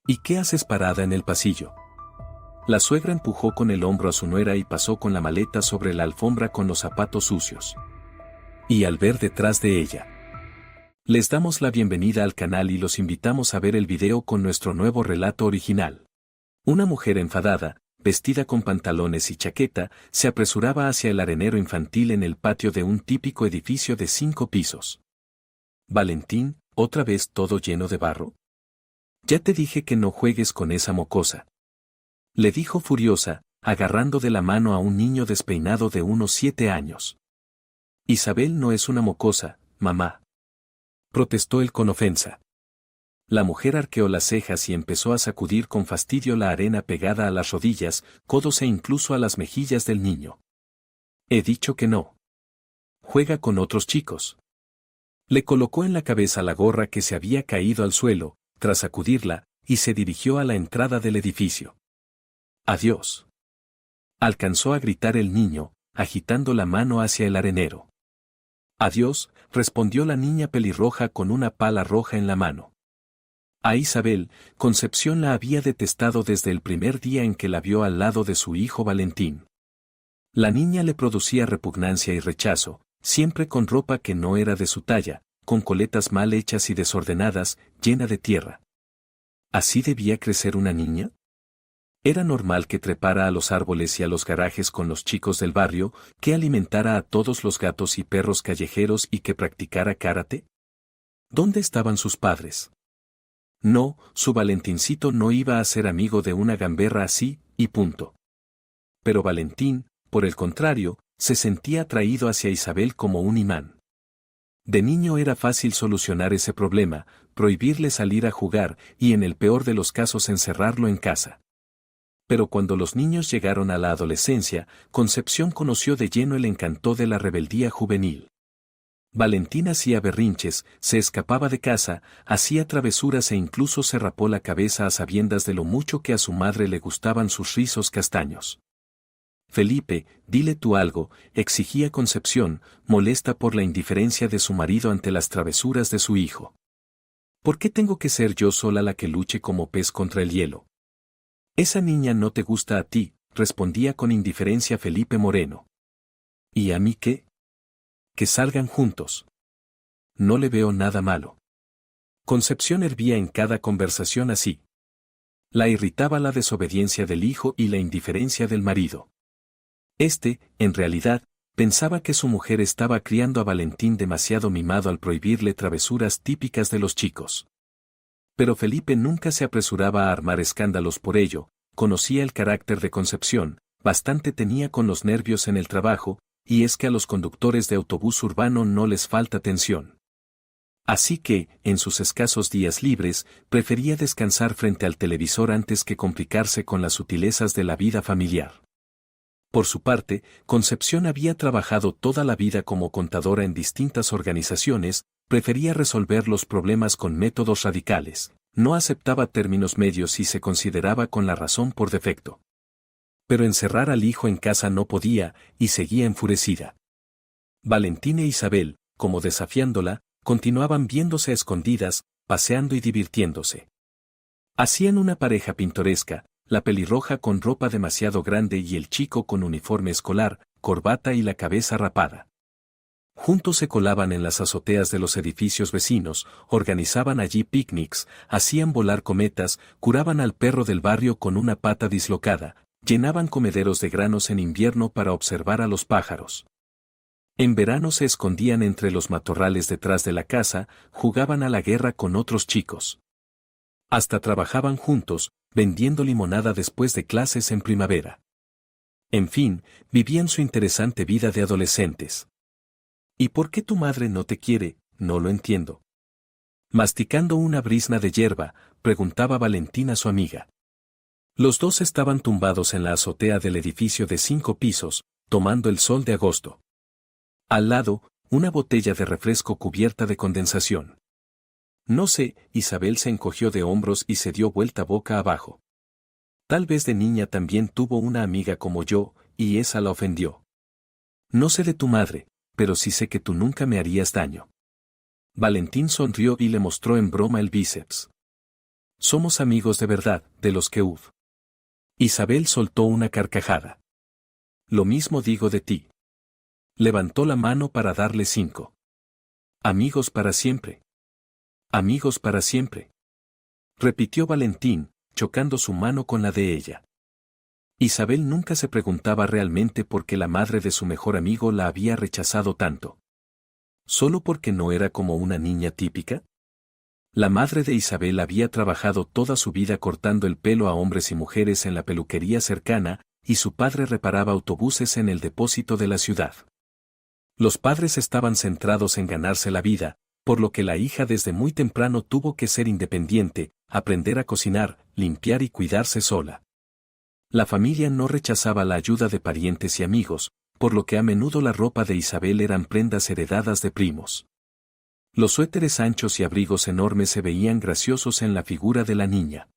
¿Y qué haces parada en el pasillo? La suegra empujó con el hombro a su nuera y pasó con la maleta sobre la alfombra con los zapatos sucios. Y al ver detrás de ella, les damos la bienvenida al canal y los invitamos a ver el video con nuestro nuevo relato original. Una mujer enfadada, vestida con pantalones y chaqueta, se apresuraba hacia el arenero infantil en el patio de un típico edificio de 5 pisos. Valentín, ¿otra vez todo lleno de barro? Ya te dije que no juegues con esa mocosa. Le dijo furiosa, agarrando de la mano a un niño despeinado de unos 7 años. Isabel no es una mocosa, mamá. Protestó él con ofensa. La mujer arqueó las cejas y empezó a sacudir con fastidio la arena pegada a las rodillas, codos e incluso a las mejillas del niño. He dicho que no. Juega con otros chicos. Le colocó en la cabeza la gorra que se había caído al suelo, tras sacudirla, y se dirigió a la entrada del edificio. Adiós. Alcanzó a gritar el niño, agitando la mano hacia el arenero. Adiós, respondió la niña pelirroja con una pala roja en la mano. A Isabel, Concepción la había detestado desde el primer día en que la vio al lado de su hijo Valentín. La niña le producía repugnancia y rechazo, siempre con ropa que no era de su talla, con coletas mal hechas y desordenadas, llena de tierra. ¿Así debía crecer una niña? Era normal que trepara a los árboles y a los garajes con los chicos del barrio, que alimentara a todos los gatos y perros callejeros y que practicara karate. ¿Dónde estaban sus padres? No, su Valentincito no iba a ser amigo de una gamberra así, y punto. Pero Valentín, por el contrario, se sentía atraído hacia Isabel como un imán. De niño era fácil solucionar ese problema, prohibirle salir a jugar y en el peor de los casos encerrarlo en casa. Pero cuando los niños llegaron a la adolescencia, Concepción conoció de lleno el encanto de la rebeldía juvenil. Valentín hacía berrinches, se escapaba de casa, hacía travesuras e incluso se rapó la cabeza a sabiendas de lo mucho que a su madre le gustaban sus rizos castaños. Felipe, dile tú algo, exigía Concepción, molesta por la indiferencia de su marido ante las travesuras de su hijo. ¿Por qué tengo que ser yo sola la que luche como pez contra el hielo? Esa niña no te gusta a ti, respondía con indiferencia Felipe Moreno. ¿Y a mí qué? Que salgan juntos. No le veo nada malo. Concepción hervía en cada conversación así. La irritaba la desobediencia del hijo y la indiferencia del marido. En realidad, pensaba que su mujer estaba criando a Valentín demasiado mimado al prohibirle travesuras típicas de los chicos. Pero Felipe nunca se apresuraba a armar escándalos por ello, conocía el carácter de Concepción, bastante tenía con los nervios en el trabajo, y es que a los conductores de autobús urbano no les falta tensión. Así que, en sus escasos días libres, prefería descansar frente al televisor antes que complicarse con las sutilezas de la vida familiar. Por su parte, Concepción había trabajado toda la vida como contadora en distintas organizaciones, prefería resolver los problemas con métodos radicales, no aceptaba términos medios y se consideraba con la razón por defecto. Pero encerrar al hijo en casa no podía, y seguía enfurecida. Valentín e Isabel, como desafiándola, continuaban viéndose a escondidas, paseando y divirtiéndose. Hacían una pareja pintoresca, la pelirroja con ropa demasiado grande y el chico con uniforme escolar, corbata y la cabeza rapada. Juntos se colaban en las azoteas de los edificios vecinos, organizaban allí picnics, hacían volar cometas, curaban al perro del barrio con una pata dislocada, llenaban comederos de granos en invierno para observar a los pájaros. En verano se escondían entre los matorrales detrás de la casa, jugaban a la guerra con otros chicos. Hasta trabajaban juntos, vendiendo limonada después de clases en primavera. En fin, vivían su interesante vida de adolescentes. ¿Y por qué tu madre no te quiere? No lo entiendo. Masticando una brizna de hierba, preguntaba Valentín a su amiga. Los dos estaban tumbados en la azotea del edificio de 5 pisos, tomando el sol de agosto. Al lado, una botella de refresco cubierta de condensación. No sé, Isabel se encogió de hombros y se dio vuelta boca abajo. Tal vez de niña también tuvo una amiga como yo, y esa la ofendió. No sé de tu madre, pero sí sé que tú nunca me harías daño. Valentín sonrió y le mostró en broma el bíceps. Somos amigos de verdad, de los que Uf. Isabel soltó una carcajada. Lo mismo digo de ti. Levantó la mano para darle 5. Amigos para siempre. Amigos para siempre. Repitió Valentín, chocando su mano con la de ella. Isabel nunca se preguntaba realmente por qué la madre de su mejor amigo la había rechazado tanto. ¿Solo porque no era como una niña típica? La madre de Isabel había trabajado toda su vida cortando el pelo a hombres y mujeres en la peluquería cercana, y su padre reparaba autobuses en el depósito de la ciudad. Los padres estaban centrados en ganarse la vida, por lo que la hija desde muy temprano tuvo que ser independiente, aprender a cocinar, limpiar y cuidarse sola. La familia no rechazaba la ayuda de parientes y amigos, por lo que a menudo la ropa de Isabel eran prendas heredadas de primos. Los suéteres anchos y abrigos enormes se veían graciosos en la figura de la niña.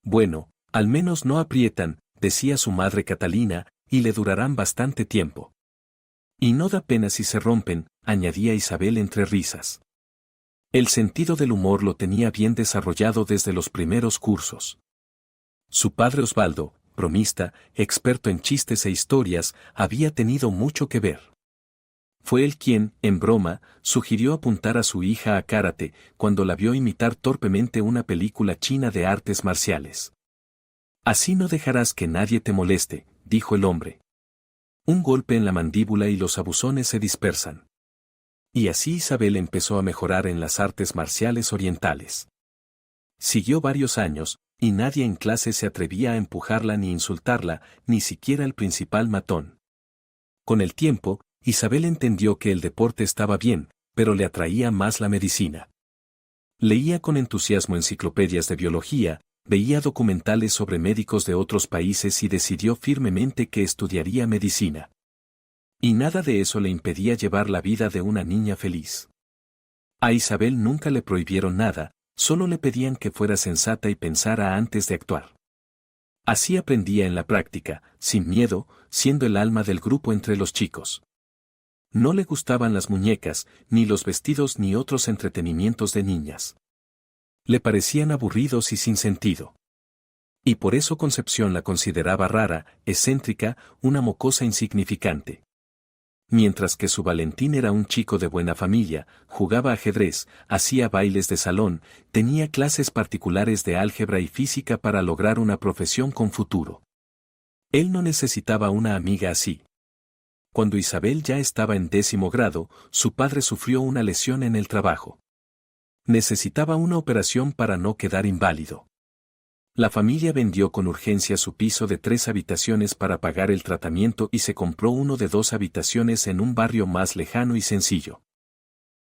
Bueno, al menos no aprietan, decía su madre Catalina, y le durarán bastante tiempo. Y no da pena si se rompen, añadía Isabel entre risas. El sentido del humor lo tenía bien desarrollado desde los primeros cursos. Su padre Osvaldo, bromista, experto en chistes e historias, había tenido mucho que ver. Fue él quien, en broma, sugirió apuntar a su hija a karate cuando la vio imitar torpemente una película china de artes marciales. Así no dejarás que nadie te moleste, dijo el hombre. Un golpe en la mandíbula y los abusones se dispersan. Y así Isabel empezó a mejorar en las artes marciales orientales. Siguió varios años, y nadie en clase se atrevía a empujarla ni insultarla, ni siquiera el principal matón. Con el tiempo, Isabel entendió que el deporte estaba bien, pero le atraía más la medicina. Leía con entusiasmo enciclopedias de biología, veía documentales sobre médicos de otros países y decidió firmemente que estudiaría medicina. Y nada de eso le impedía llevar la vida de una niña feliz. A Isabel nunca le prohibieron nada, solo le pedían que fuera sensata y pensara antes de actuar. Así aprendía en la práctica, sin miedo, siendo el alma del grupo entre los chicos. No le gustaban las muñecas, ni los vestidos ni otros entretenimientos de niñas. Le parecían aburridos y sin sentido. Y por eso Concepción la consideraba rara, excéntrica, una mocosa insignificante. Mientras que su Valentín era un chico de buena familia, jugaba ajedrez, hacía bailes de salón, tenía clases particulares de álgebra y física para lograr una profesión con futuro. Él no necesitaba una amiga así. Cuando Isabel ya estaba en 10º grado, su padre sufrió una lesión en el trabajo. Necesitaba una operación para no quedar inválido. La familia vendió con urgencia su piso de 3 habitaciones para pagar el tratamiento y se compró uno de 2 habitaciones en un barrio más lejano y sencillo.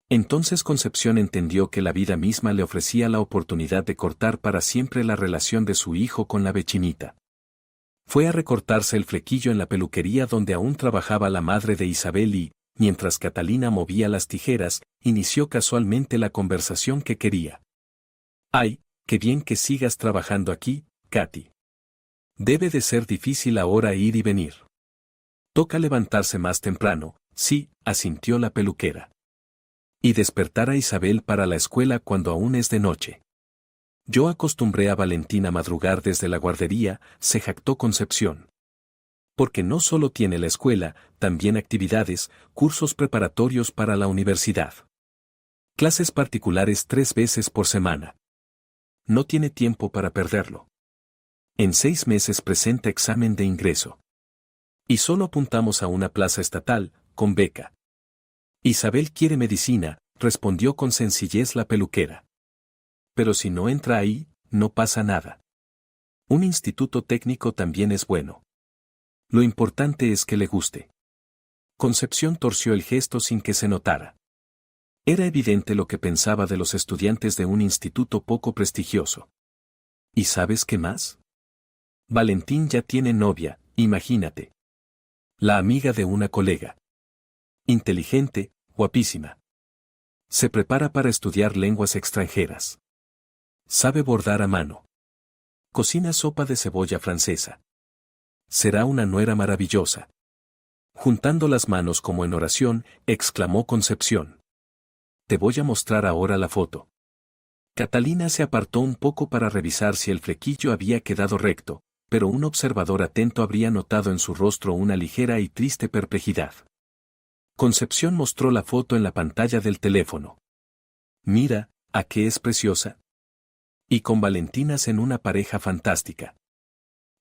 Entonces Concepción entendió que la vida misma le ofrecía la oportunidad de cortar para siempre la relación de su hijo con la vecinita. Fue a recortarse el flequillo en la peluquería donde aún trabajaba la madre de Isabel y, mientras Catalina movía las tijeras, inició casualmente la conversación que quería. ¡Ay, qué bien que sigas trabajando aquí, Katy! Debe de ser difícil ahora ir y venir. Toca levantarse más temprano, sí, asintió la peluquera. Y despertar a Isabel para la escuela cuando aún es de noche. Yo acostumbré a Valentín a madrugar desde la guardería, se jactó Concepción. Porque no solo tiene la escuela, también actividades, cursos preparatorios para la universidad. Clases particulares 3 veces por semana. No tiene tiempo para perderlo. En 6 meses presenta examen de ingreso. Y solo apuntamos a una plaza estatal, con beca. Isabel quiere medicina, respondió con sencillez la peluquera. Pero si no entra ahí, no pasa nada. Un instituto técnico también es bueno. Lo importante es que le guste. Concepción torció el gesto sin que se notara. Era evidente lo que pensaba de los estudiantes de un instituto poco prestigioso. ¿Y sabes qué más? Valentín ya tiene novia, imagínate. La amiga de una colega. Inteligente, guapísima. Se prepara para estudiar lenguas extranjeras. Sabe bordar a mano. Cocina sopa de cebolla francesa. Será una nuera maravillosa. Juntando las manos como en oración, exclamó Concepción. Te voy a mostrar ahora la foto. Catalina se apartó un poco para revisar si el flequillo había quedado recto, pero un observador atento habría notado en su rostro una ligera y triste perplejidad. Concepción mostró la foto en la pantalla del teléfono. Mira, ¿a qué es preciosa? Y con Valentinas en una pareja fantástica.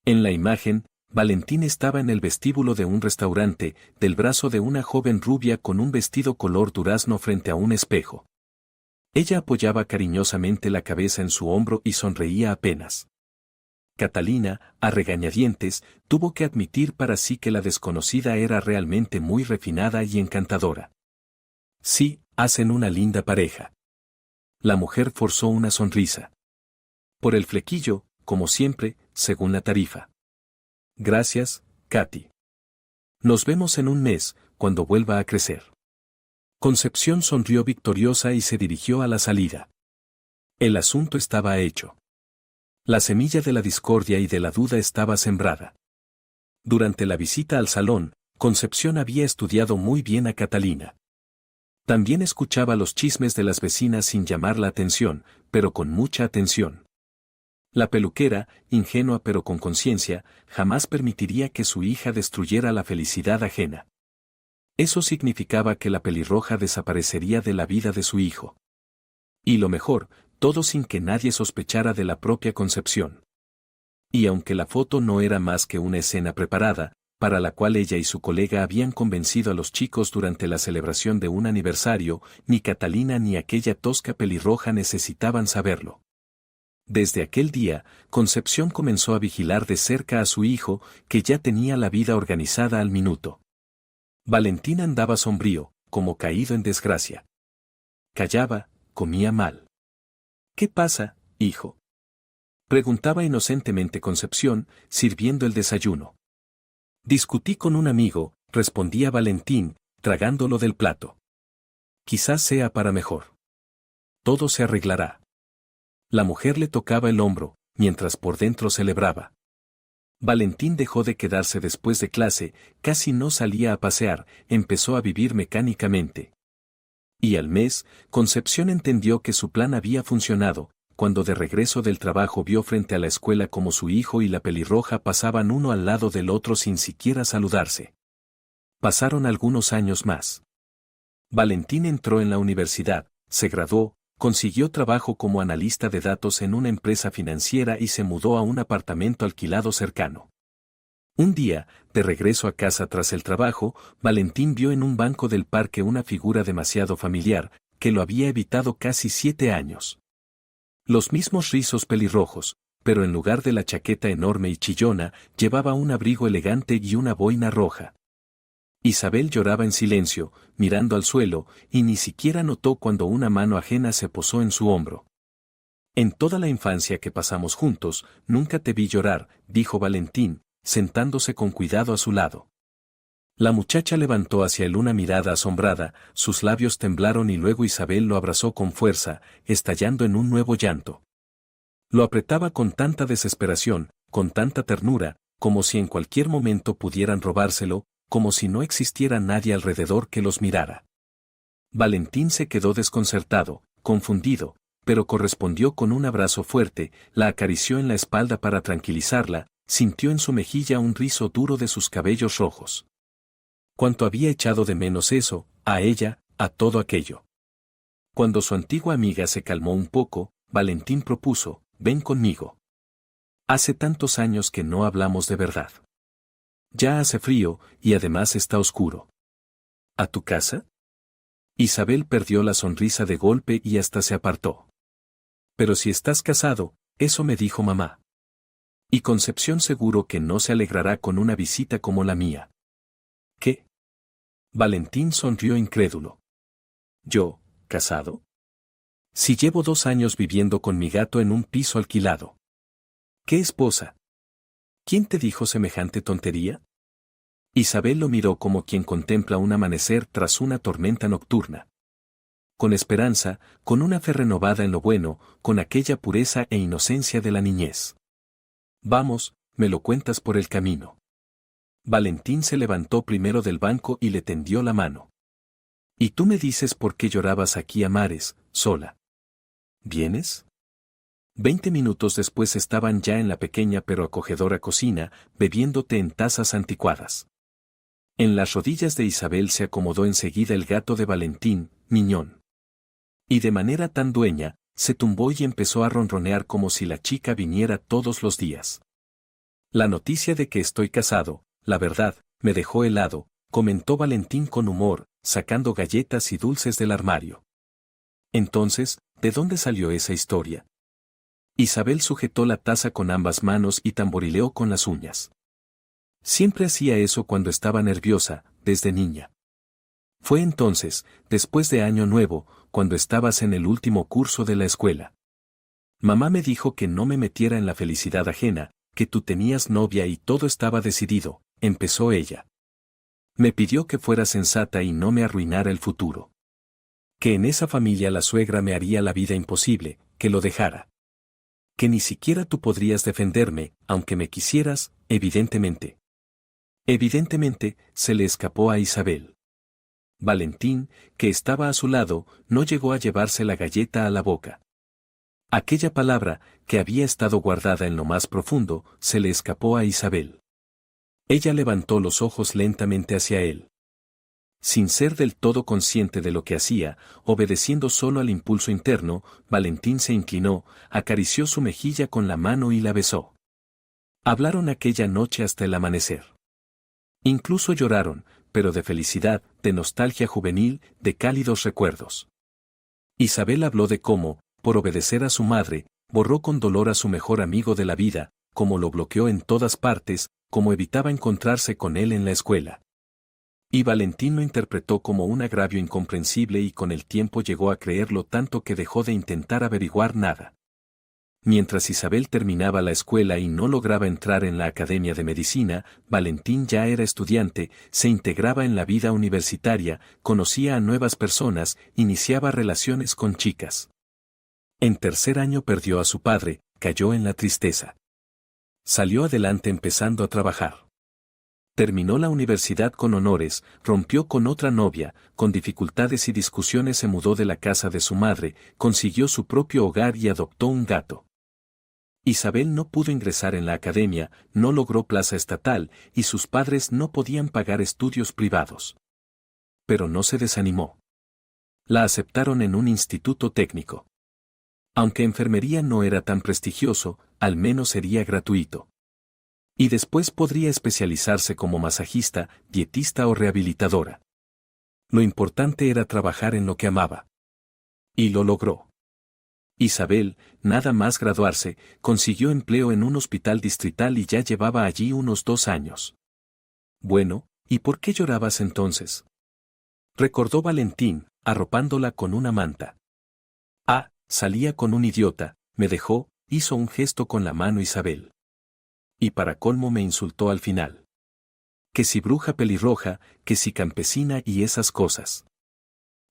En la imagen, Valentín estaba en el vestíbulo de un restaurante, del brazo de una joven rubia con un vestido color durazno frente a un espejo. Ella apoyaba cariñosamente la cabeza en su hombro y sonreía apenas. Catalina, a regañadientes, tuvo que admitir para sí que la desconocida era realmente muy refinada y encantadora. Sí, hacen una linda pareja. La mujer forzó una sonrisa. Por el flequillo, como siempre, según la tarifa. Gracias, Katy. Nos vemos en un mes, cuando vuelva a crecer. Concepción sonrió victoriosa y se dirigió a la salida. El asunto estaba hecho. La semilla de la discordia y de la duda estaba sembrada. Durante la visita al salón, Concepción había estudiado muy bien a Catalina. También escuchaba los chismes de las vecinas sin llamar la atención, pero con mucha atención. La peluquera, ingenua pero con conciencia, jamás permitiría que su hija destruyera la felicidad ajena. Eso significaba que la pelirroja desaparecería de la vida de su hijo. Y lo mejor, todo sin que nadie sospechara de la propia Concepción. Y aunque la foto no era más que una escena preparada, para la cual ella y su colega habían convencido a los chicos durante la celebración de un aniversario, ni Catalina ni aquella tosca pelirroja necesitaban saberlo. Desde aquel día, Concepción comenzó a vigilar de cerca a su hijo, que ya tenía la vida organizada al minuto. Valentín andaba sombrío, como caído en desgracia. Callaba, comía mal. ¿Qué pasa, hijo? Preguntaba inocentemente Concepción, sirviendo el desayuno. Discutí con un amigo, respondía Valentín, tragándolo del plato. Quizás sea para mejor. Todo se arreglará. La mujer le tocaba el hombro, mientras por dentro celebraba. Valentín dejó de quedarse después de clase, casi no salía a pasear, empezó a vivir mecánicamente. Y al mes, Concepción entendió que su plan había funcionado, cuando de regreso del trabajo vio frente a la escuela como su hijo y la pelirroja pasaban uno al lado del otro sin siquiera saludarse. Pasaron algunos años más. Valentín entró en la universidad, se graduó, consiguió trabajo como analista de datos en una empresa financiera y se mudó a un apartamento alquilado cercano. Un día, de regreso a casa tras el trabajo, Valentín vio en un banco del parque una figura demasiado familiar, que lo había evitado casi 7 años. Los mismos rizos pelirrojos, pero en lugar de la chaqueta enorme y chillona, llevaba un abrigo elegante y una boina roja. Isabel lloraba en silencio, mirando al suelo, y ni siquiera notó cuando una mano ajena se posó en su hombro. En toda la infancia que pasamos juntos, nunca te vi llorar, dijo Valentín, sentándose con cuidado a su lado. La muchacha levantó hacia él una mirada asombrada, sus labios temblaron y luego Isabel lo abrazó con fuerza, estallando en un nuevo llanto. Lo apretaba con tanta desesperación, con tanta ternura, como si en cualquier momento pudieran robárselo, como si no existiera nadie alrededor que los mirara. Valentín se quedó desconcertado, confundido, pero correspondió con un abrazo fuerte, la acarició en la espalda para tranquilizarla, sintió en su mejilla un rizo duro de sus cabellos rojos. Cuánto había echado de menos eso, a ella, a todo aquello. Cuando su antigua amiga se calmó un poco, Valentín propuso, ven conmigo. Hace tantos años que no hablamos de verdad. Ya hace frío, y además está oscuro. ¿A tu casa? Isabel perdió la sonrisa de golpe y hasta se apartó. Pero si estás casado, eso me dijo mamá. Y Concepción seguro que no se alegrará con una visita como la mía. ¿Qué? Valentín sonrió incrédulo. ¿Yo, casado? Si llevo 2 años viviendo con mi gato en un piso alquilado. ¿Qué esposa? ¿Quién te dijo semejante tontería? Isabel lo miró como quien contempla un amanecer tras una tormenta nocturna. Con esperanza, con una fe renovada en lo bueno, con aquella pureza e inocencia de la niñez. Vamos, me lo cuentas por el camino. Valentín se levantó primero del banco y le tendió la mano. ¿Y tú me dices por qué llorabas aquí a mares, sola? ¿Vienes? 20 minutos después estaban ya en la pequeña pero acogedora cocina, bebiendo té en tazas anticuadas. En las rodillas de Isabel se acomodó enseguida el gato de Valentín, Miñón. Y de manera tan dueña, se tumbó y empezó a ronronear como si la chica viniera todos los días. La noticia de que estoy casado, la verdad, me dejó helado, comentó Valentín con humor, sacando galletas y dulces del armario. Entonces, ¿de dónde salió esa historia? Isabel sujetó la taza con ambas manos y tamborileó con las uñas. Siempre hacía eso cuando estaba nerviosa, desde niña. Fue entonces, después de Año Nuevo, cuando estabas en el último curso de la escuela. Mamá me dijo que no me metiera en la felicidad ajena, que tú tenías novia y todo estaba decidido, empezó ella. Me pidió que fuera sensata y no me arruinara el futuro. Que en esa familia la suegra me haría la vida imposible, que lo dejara. Que ni siquiera tú podrías defenderme, aunque me quisieras, evidentemente. Evidentemente, se le escapó a Isabel. Valentín, que estaba a su lado, no llegó a llevarse la galleta a la boca. Aquella palabra, que había estado guardada en lo más profundo, se le escapó a Isabel. Ella levantó los ojos lentamente hacia él. Sin ser del todo consciente de lo que hacía, obedeciendo solo al impulso interno, Valentín se inclinó, acarició su mejilla con la mano y la besó. Hablaron aquella noche hasta el amanecer. Incluso lloraron, pero de felicidad, de nostalgia juvenil, de cálidos recuerdos. Isabel habló de cómo, por obedecer a su madre, borró con dolor a su mejor amigo de la vida, cómo lo bloqueó en todas partes, cómo evitaba encontrarse con él en la escuela. Y Valentín lo interpretó como un agravio incomprensible y con el tiempo llegó a creerlo tanto que dejó de intentar averiguar nada. Mientras Isabel terminaba la escuela y no lograba entrar en la Academia de Medicina, Valentín ya era estudiante, se integraba en la vida universitaria, conocía a nuevas personas, iniciaba relaciones con chicas. En tercer año perdió a su padre, cayó en la tristeza. Salió adelante empezando a trabajar. Terminó la universidad con honores, rompió con otra novia, con dificultades y discusiones se mudó de la casa de su madre, consiguió su propio hogar y adoptó un gato. Isabel no pudo ingresar en la academia, no logró plaza estatal, y sus padres no podían pagar estudios privados. Pero no se desanimó. La aceptaron en un instituto técnico. Aunque enfermería no era tan prestigioso, al menos sería gratuito. Y después podría especializarse como masajista, dietista o rehabilitadora. Lo importante era trabajar en lo que amaba. Y lo logró. Isabel, nada más graduarse, consiguió empleo en un hospital distrital y ya llevaba allí unos 2 años. Bueno, ¿y por qué llorabas entonces? Recordó Valentín, arropándola con una manta. Ah, salía con un idiota, me dejó, hizo un gesto con la mano Isabel. Y para colmo me insultó al final. Que si bruja pelirroja, que si campesina y esas cosas.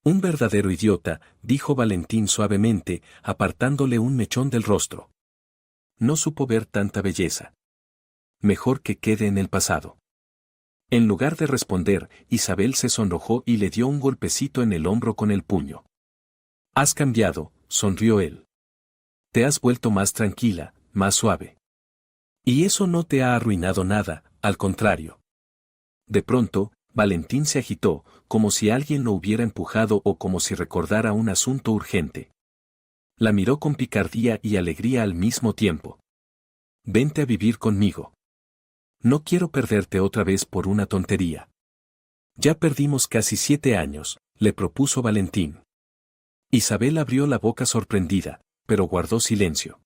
Un verdadero idiota, dijo Valentín suavemente, apartándole un mechón del rostro. No supo ver tanta belleza. Mejor que quede en el pasado. En lugar de responder, Isabel se sonrojó y le dio un golpecito en el hombro con el puño. Has cambiado, sonrió él. Te has vuelto más tranquila, más suave. Y eso no te ha arruinado nada, al contrario. De pronto, Valentín se agitó, como si alguien lo hubiera empujado o como si recordara un asunto urgente. La miró con picardía y alegría al mismo tiempo. Vente a vivir conmigo. No quiero perderte otra vez por una tontería. Ya perdimos casi 7 años, le propuso Valentín. Isabel abrió la boca sorprendida, pero guardó silencio.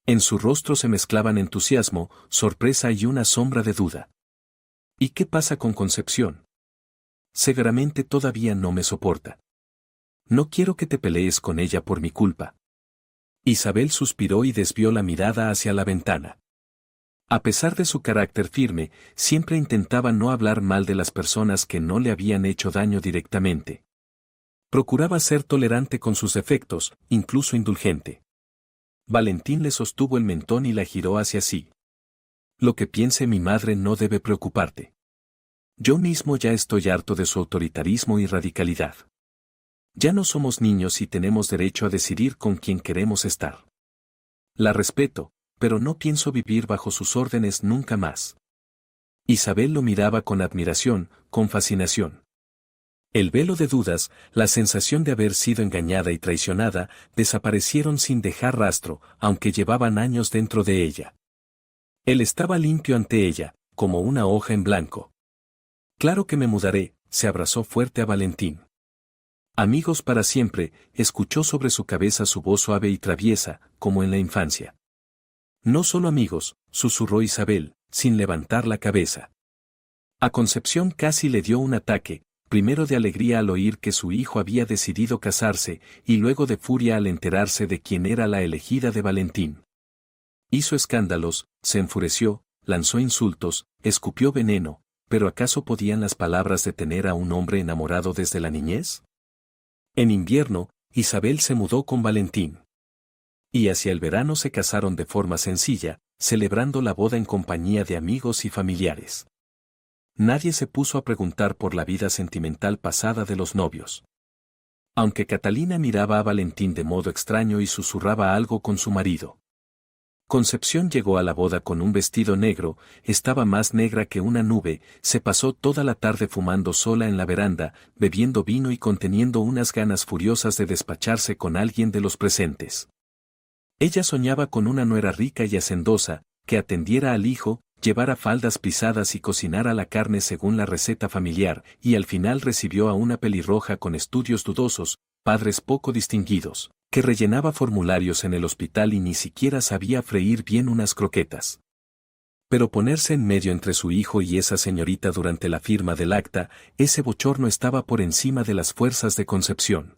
En su rostro se mezclaban entusiasmo, sorpresa y una sombra de duda. ¿Y qué pasa con Concepción? Seguramente todavía no me soporta. No quiero que te pelees con ella por mi culpa. Isabel suspiró y desvió la mirada hacia la ventana. A pesar de su carácter firme, siempre intentaba no hablar mal de las personas que no le habían hecho daño directamente. Procuraba ser tolerante con sus defectos, incluso indulgente. Valentín le sostuvo el mentón y la giró hacia sí. Lo que piense mi madre no debe preocuparte. Yo mismo ya estoy harto de su autoritarismo y radicalidad. Ya no somos niños y tenemos derecho a decidir con quién queremos estar. La respeto, pero no pienso vivir bajo sus órdenes nunca más. Isabel lo miraba con admiración, con fascinación. El velo de dudas, la sensación de haber sido engañada y traicionada, desaparecieron sin dejar rastro, aunque llevaban años dentro de ella. Él estaba limpio ante ella, como una hoja en blanco. Claro que me mudaré, se abrazó fuerte a Valentín. Amigos para siempre, escuchó sobre su cabeza su voz suave y traviesa, como en la infancia. No solo amigos, susurró Isabel, sin levantar la cabeza. A Concepción casi le dio un ataque, primero de alegría al oír que su hijo había decidido casarse, y luego de furia al enterarse de quién era la elegida de Valentín. Hizo escándalos, se enfureció, lanzó insultos, escupió veneno, pero ¿acaso podían las palabras detener a un hombre enamorado desde la niñez? En invierno, Isabel se mudó con Valentín. Y hacia el verano se casaron de forma sencilla, celebrando la boda en compañía de amigos y familiares. Nadie se puso a preguntar por la vida sentimental pasada de los novios. Aunque Catalina miraba a Valentín de modo extraño y susurraba algo con su marido. Concepción llegó a la boda con un vestido negro, estaba más negra que una nube, se pasó toda la tarde fumando sola en la veranda, bebiendo vino y conteniendo unas ganas furiosas de despacharse con alguien de los presentes. Ella soñaba con una nuera rica y hacendosa, que atendiera al hijo, llevara faldas pisadas y cocinara la carne según la receta familiar, y al final recibió a una pelirroja con estudios dudosos, padres poco distinguidos, que rellenaba formularios en el hospital y ni siquiera sabía freír bien unas croquetas. Pero ponerse en medio entre su hijo y esa señorita durante la firma del acta, ese bochorno estaba por encima de las fuerzas de Concepción.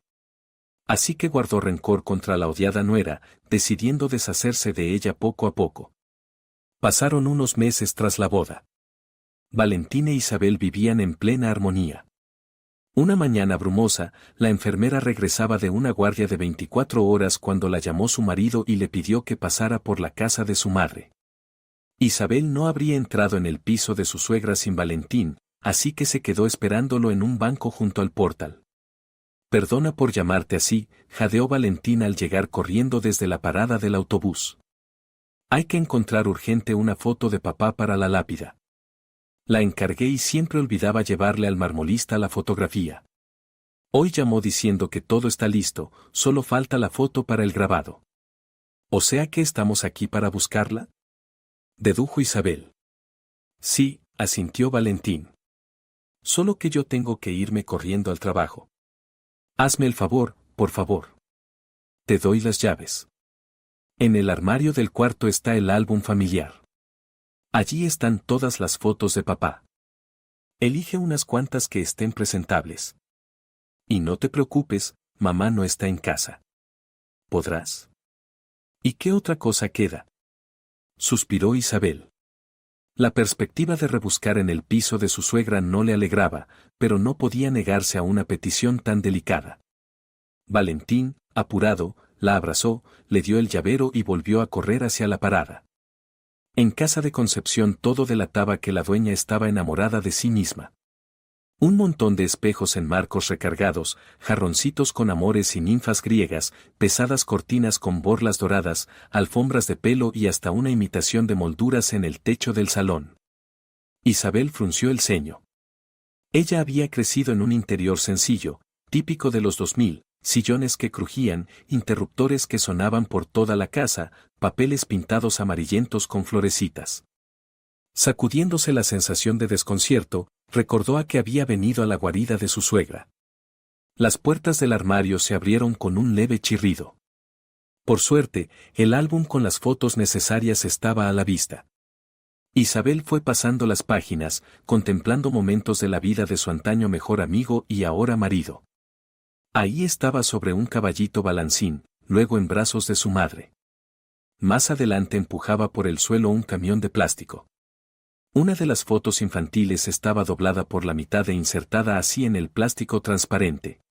Así que guardó rencor contra la odiada nuera, decidiendo deshacerse de ella poco a poco. Pasaron unos meses tras la boda. Valentín e Isabel vivían en plena armonía. Una mañana brumosa, la enfermera regresaba de una guardia de 24 horas cuando la llamó su marido y le pidió que pasara por la casa de su madre. Isabel no habría entrado en el piso de su suegra sin Valentín, así que se quedó esperándolo en un banco junto al portal. Perdona por llamarte así, jadeó Valentín al llegar corriendo desde la parada del autobús. Hay que encontrar urgente una foto de papá para la lápida. La encargué y siempre olvidaba llevarle al marmolista la fotografía. Hoy llamó diciendo que todo está listo, solo falta la foto para el grabado. ¿O sea que estamos aquí para buscarla? Dedujo Isabel. Sí, asintió Valentín. Solo que yo tengo que irme corriendo al trabajo. Hazme el favor, por favor. Te doy las llaves. En el armario del cuarto está el álbum familiar. Allí están todas las fotos de papá. Elige unas cuantas que estén presentables. Y no te preocupes, mamá no está en casa. ¿Podrás? ¿Y qué otra cosa queda? Suspiró Isabel. La perspectiva de rebuscar en el piso de su suegra no le alegraba, pero no podía negarse a una petición tan delicada. Valentín, apurado, la abrazó, le dio el llavero y volvió a correr hacia la parada. En casa de Concepción todo delataba que la dueña estaba enamorada de sí misma. Un montón de espejos en marcos recargados, jarroncitos con amores y ninfas griegas, pesadas cortinas con borlas doradas, alfombras de pelo y hasta una imitación de molduras en el techo del salón. Isabel frunció el ceño. Ella había crecido en un interior sencillo, típico de los 2000, sillones que crujían, interruptores que sonaban por toda la casa, papeles pintados amarillentos con florecitas. Sacudiéndose la sensación de desconcierto, recordó a que había venido a la guarida de su suegra. Las puertas del armario se abrieron con un leve chirrido. Por suerte, el álbum con las fotos necesarias estaba a la vista. Isabel fue pasando las páginas, contemplando momentos de la vida de su antaño mejor amigo y ahora marido. Ahí estaba sobre un caballito balancín, luego en brazos de su madre. Más adelante empujaba por el suelo un camión de plástico. Una de las fotos infantiles estaba doblada por la mitad e insertada así en el plástico transparente.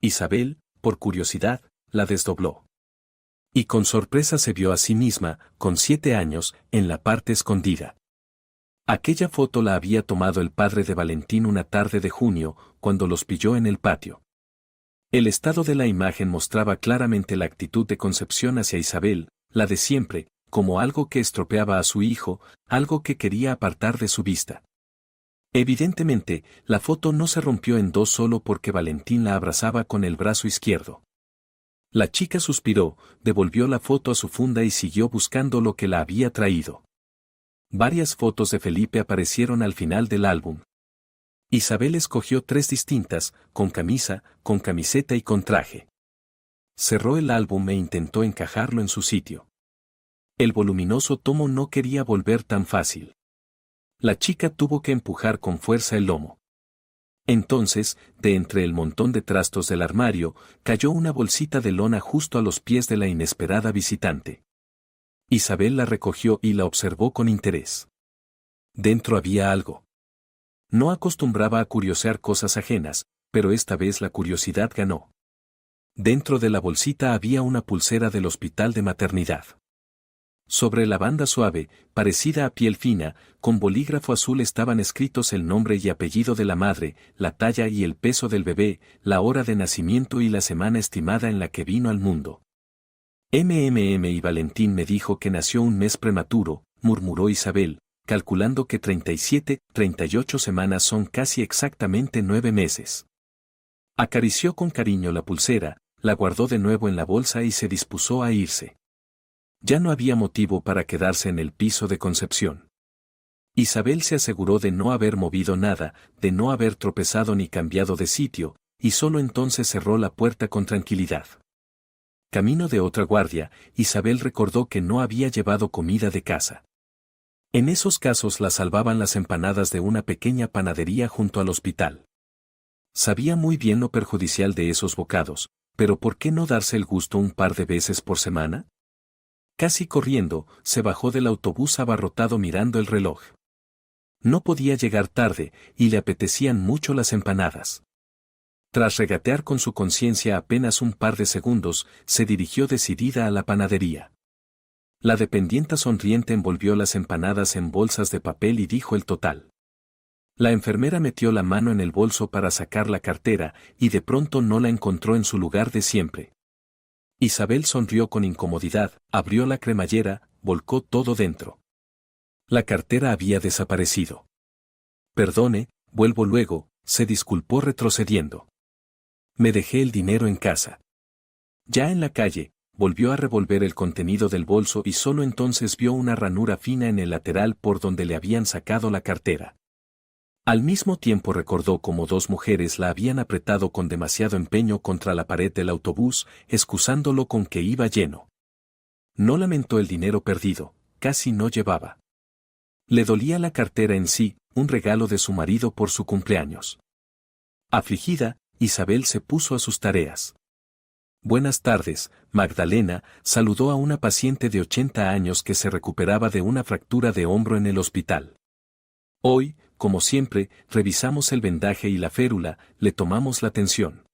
Isabel, por curiosidad, la desdobló. Y con sorpresa se vio a sí misma, con 7 años, en la parte escondida. Aquella foto la había tomado el padre de Valentín una tarde de junio, cuando los pilló en el patio. El estado de la imagen mostraba claramente la actitud de Concepción hacia Isabel, la de siempre, como algo que estropeaba a su hijo, algo que quería apartar de su vista. Evidentemente, la foto no se rompió en dos solo porque Valentín la abrazaba con el brazo izquierdo. La chica suspiró, devolvió la foto a su funda y siguió buscando lo que la había traído. Varias fotos de Felipe aparecieron al final del álbum. Isabel escogió 3 distintas, con camisa, con camiseta y con traje. Cerró el álbum e intentó encajarlo en su sitio. El voluminoso tomo no quería volver tan fácil. La chica tuvo que empujar con fuerza el lomo. Entonces, de entre el montón de trastos del armario, cayó una bolsita de lona justo a los pies de la inesperada visitante. Isabel la recogió y la observó con interés. Dentro había algo. No acostumbraba a curiosear cosas ajenas, pero esta vez la curiosidad ganó. Dentro de la bolsita había una pulsera del hospital de maternidad. Sobre la banda suave, parecida a piel fina, con bolígrafo azul estaban escritos el nombre y apellido de la madre, la talla y el peso del bebé, la hora de nacimiento y la semana estimada en la que vino al mundo. Y Valentín me dijo que nació un mes prematuro, murmuró Isabel, calculando que 38 semanas son casi exactamente 9 meses. Acarició con cariño la pulsera, la guardó de nuevo en la bolsa y se dispuso a irse. Ya no había motivo para quedarse en el piso de Concepción. Isabel se aseguró de no haber movido nada, de no haber tropezado ni cambiado de sitio, y solo entonces cerró la puerta con tranquilidad. Camino de otra guardia, Isabel recordó que no había llevado comida de casa. En esos casos la salvaban las empanadas de una pequeña panadería junto al hospital. Sabía muy bien lo perjudicial de esos bocados, pero ¿por qué no darse el gusto un par de veces por semana? Casi corriendo, se bajó del autobús abarrotado mirando el reloj. No podía llegar tarde, y le apetecían mucho las empanadas. Tras regatear con su conciencia apenas un par de segundos, se dirigió decidida a la panadería. La dependienta sonriente envolvió las empanadas en bolsas de papel y dijo el total. La enfermera metió la mano en el bolso para sacar la cartera, y de pronto no la encontró en su lugar de siempre. Isabel sonrió con incomodidad, abrió la cremallera, volcó todo dentro. La cartera había desaparecido. Perdone, vuelvo luego, se disculpó retrocediendo. Me dejé el dinero en casa. Ya en la calle, volvió a revolver el contenido del bolso y solo entonces vio una ranura fina en el lateral por donde le habían sacado la cartera. Al mismo tiempo recordó cómo 2 mujeres la habían apretado con demasiado empeño contra la pared del autobús, excusándolo con que iba lleno. No lamentó el dinero perdido, casi no llevaba. Le dolía la cartera en sí, un regalo de su marido por su cumpleaños. Afligida, Isabel se puso a sus tareas. Buenas tardes, Magdalena, saludó a una paciente de 80 años que se recuperaba de una fractura de hombro en el hospital. Hoy, como siempre, revisamos el vendaje y la férula, le tomamos la tensión.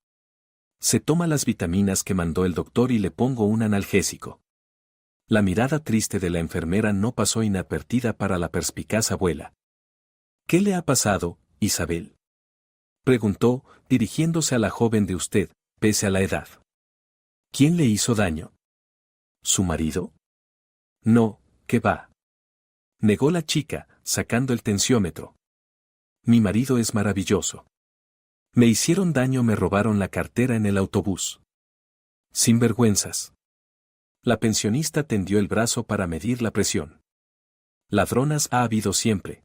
Se toma las vitaminas que mandó el doctor y le pongo un analgésico. La mirada triste de la enfermera no pasó inadvertida para la perspicaz abuela. ¿Qué le ha pasado, Isabel?, preguntó, dirigiéndose a la joven de usted, pese a la edad. ¿Quién le hizo daño? ¿Su marido? No, ¿qué va?, negó la chica, sacando el tensiómetro. Mi marido es maravilloso. Me hicieron daño, me robaron la cartera en el autobús. Sinvergüenzas. La pensionista tendió el brazo para medir la presión. Ladronas ha habido siempre.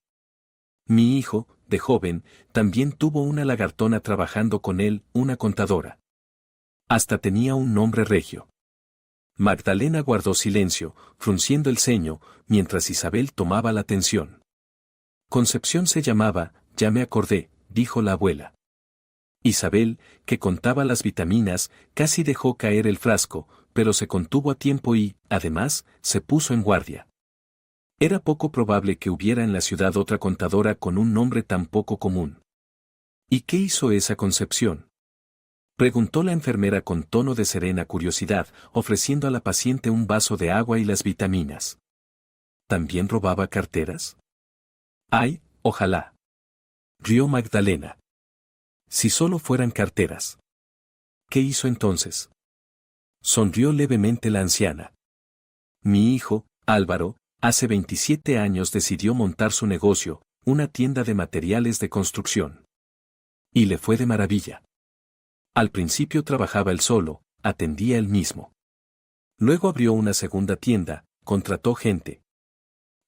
Mi hijo, de joven, también tuvo una lagartona trabajando con él, una contadora. Hasta tenía un nombre regio. Magdalena guardó silencio, frunciendo el ceño, mientras Isabel tomaba la tensión. Concepción se llamaba, ya me acordé, dijo la abuela. Isabel, que contaba las vitaminas, casi dejó caer el frasco, pero se contuvo a tiempo y, además, se puso en guardia. Era poco probable que hubiera en la ciudad otra contadora con un nombre tan poco común. ¿Y qué hizo esa Concepción?, preguntó la enfermera con tono de serena curiosidad, ofreciendo a la paciente un vaso de agua y las vitaminas. ¿También robaba carteras? Ay, ojalá. Rió Magdalena. Si solo fueran carteras. ¿qué hizo entonces? Sonrió levemente la anciana. Mi hijo, Álvaro, hace 27 años decidió montar su negocio, una tienda de materiales de construcción. Y le fue de maravilla. Al principio trabajaba él solo, atendía él mismo. Luego abrió una segunda tienda, contrató gente.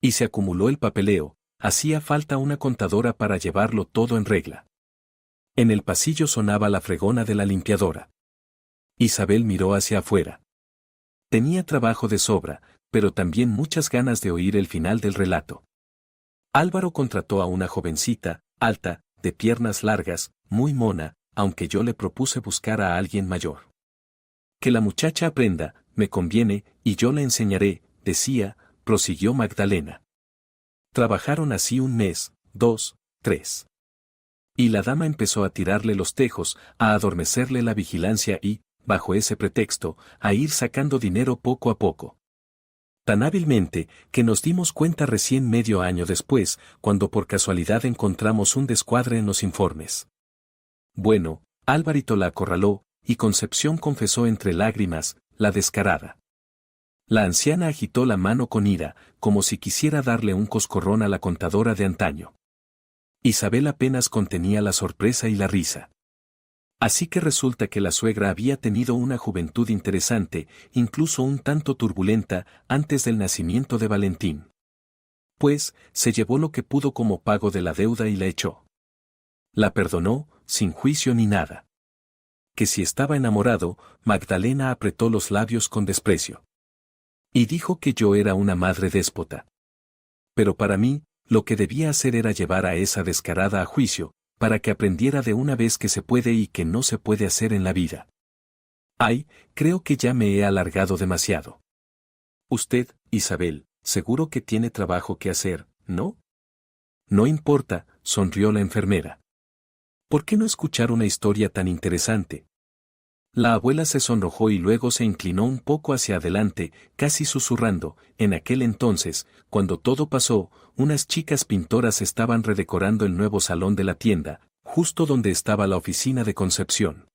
Y se acumuló el papeleo, hacía falta una contadora para llevarlo todo en regla. En el pasillo sonaba la fregona de la limpiadora. Isabel miró hacia afuera. Tenía trabajo de sobra, pero también muchas ganas de oír el final del relato. Álvaro contrató a una jovencita, alta, de piernas largas, muy mona, aunque yo le propuse buscar a alguien mayor. Que la muchacha aprenda, me conviene, y yo le enseñaré, decía, prosiguió Magdalena. Trabajaron así 1 mes, 2, 3. Y la dama empezó a tirarle los tejos, a adormecerle la vigilancia y, bajo ese pretexto, a ir sacando dinero poco a poco. Tan hábilmente, que nos dimos cuenta recién medio año después, cuando por casualidad encontramos un descuadre en los informes. Bueno, Alvarito la acorraló, y Concepción confesó entre lágrimas, la descarada. La anciana agitó la mano con ira, como si quisiera darle un coscorrón a la contadora de antaño. Isabel apenas contenía la sorpresa y la risa. Así que resulta que la suegra había tenido una juventud interesante, incluso un tanto turbulenta, antes del nacimiento de Valentín. Pues, se llevó lo que pudo como pago de la deuda y la echó. La perdonó, sin juicio ni nada. Que si estaba enamorado, Magdalena apretó los labios con desprecio. Y dijo que yo era una madre déspota. Pero para mí, lo que debía hacer era llevar a esa descarada a juicio, para que aprendiera de una vez que se puede y que no se puede hacer en la vida. Ay, creo que ya me he alargado demasiado. Usted, Isabel, seguro que tiene trabajo que hacer, ¿no? No importa, sonrió la enfermera. ¿Por qué no escuchar una historia tan interesante? La abuela se sonrojó y luego se inclinó un poco hacia adelante, casi susurrando. En aquel entonces, cuando todo pasó, unas chicas pintoras estaban redecorando el nuevo salón de la tienda, justo donde estaba la oficina de Concepción.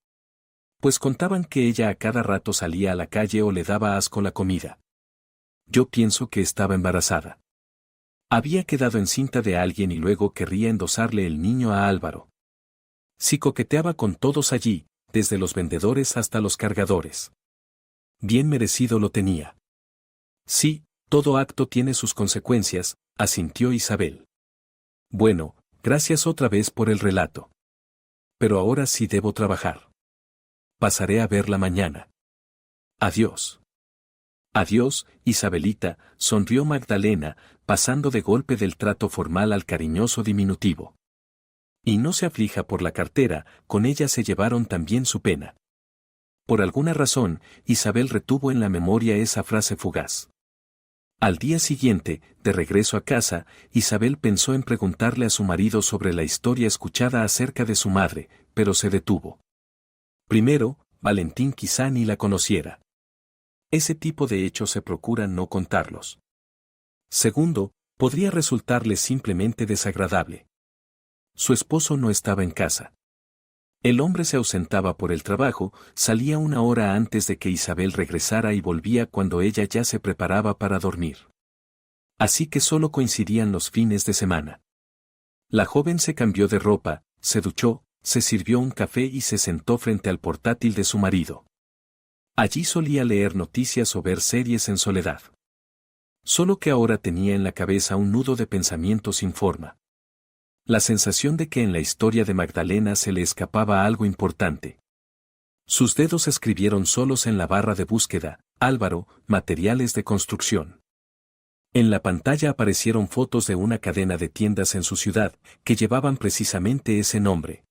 Pues contaban que ella a cada rato salía a la calle o le daba asco la comida. Yo pienso que estaba embarazada. Había quedado encinta de alguien y luego querría endosarle el niño a Álvaro. Si coqueteaba con todos allí, desde los vendedores hasta los cargadores. Bien merecido lo tenía. Sí, todo acto tiene sus consecuencias, asintió Isabel. Bueno, gracias otra vez por el relato. Pero ahora sí debo trabajar. Pasaré a verla mañana. Adiós. Adiós, Isabelita, sonrió Magdalena, pasando de golpe del trato formal al cariñoso diminutivo. Y no se aflija por la cartera, con ella se llevaron también su pena. Por alguna razón, Isabel retuvo en la memoria esa frase fugaz. Al día siguiente, de regreso a casa, Isabel pensó en preguntarle a su marido sobre la historia escuchada acerca de su madre, pero se detuvo. Primero, Valentín quizá ni la conociera. Ese tipo de hechos se procura no contarlos. Segundo, podría resultarle simplemente desagradable. Su esposo no estaba en casa. El hombre se ausentaba por el trabajo, salía 1 hora antes de que Isabel regresara y volvía cuando ella ya se preparaba para dormir. Así que solo coincidían los fines de semana. La joven se cambió de ropa, se duchó, se sirvió un café y se sentó frente al portátil de su marido. Allí solía leer noticias o ver series en soledad. Solo que ahora tenía en la cabeza un nudo de pensamientos sin forma. La sensación de que en la historia de Magdalena se le escapaba algo importante. Sus dedos escribieron solos en la barra de búsqueda, Álvaro, materiales de construcción. En la pantalla aparecieron fotos de una cadena de tiendas en su ciudad, que llevaban precisamente ese nombre.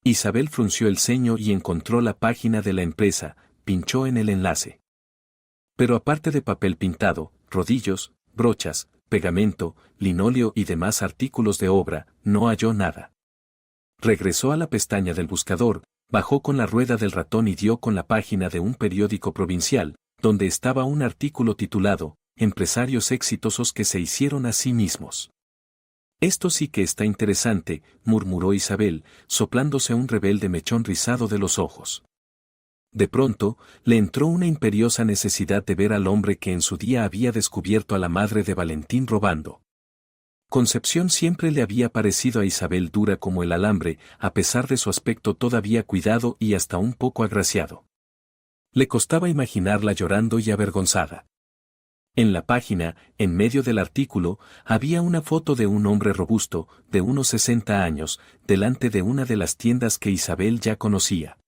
Isabel frunció el ceño y encontró la página de la empresa, pinchó en el enlace. Pero aparte de papel pintado, rodillos, brochas, pegamento, linóleo y demás artículos de obra, no halló nada. Regresó a la pestaña del buscador, bajó con la rueda del ratón y dio con la página de un periódico provincial, donde estaba un artículo titulado, Empresarios exitosos que se hicieron a sí mismos. Esto sí que está interesante, murmuró Isabel, soplándose un rebelde mechón rizado de los ojos. De pronto, le entró una imperiosa necesidad de ver al hombre que en su día había descubierto a la madre de Valentín robando. Concepción siempre le había parecido a Isabel dura como el alambre, a pesar de su aspecto todavía cuidado y hasta un poco agraciado. Le costaba imaginarla llorando y avergonzada. En la página, en medio del artículo, había una foto de un hombre robusto, de unos 60 años, delante de una de las tiendas que Isabel ya conocía.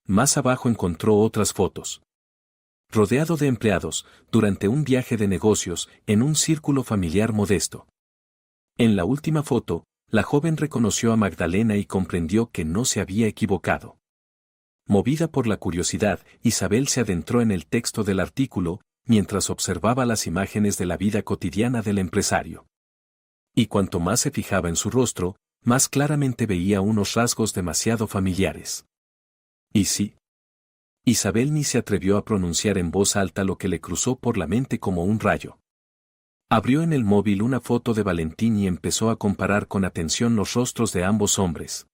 Más abajo encontró otras fotos. Rodeado de empleados, durante un viaje de negocios, en un círculo familiar modesto. En la última foto, la joven reconoció a Magdalena y comprendió que no se había equivocado. Movida por la curiosidad, Isabel se adentró en el texto del artículo, mientras observaba las imágenes de la vida cotidiana del empresario. Y cuanto más se fijaba en su rostro, más claramente veía unos rasgos demasiado familiares. ¿Y sí? Isabel ni se atrevió a pronunciar en voz alta lo que le cruzó por la mente como un rayo. Abrió en el móvil una foto de Valentín y empezó a comparar con atención los rostros de ambos hombres.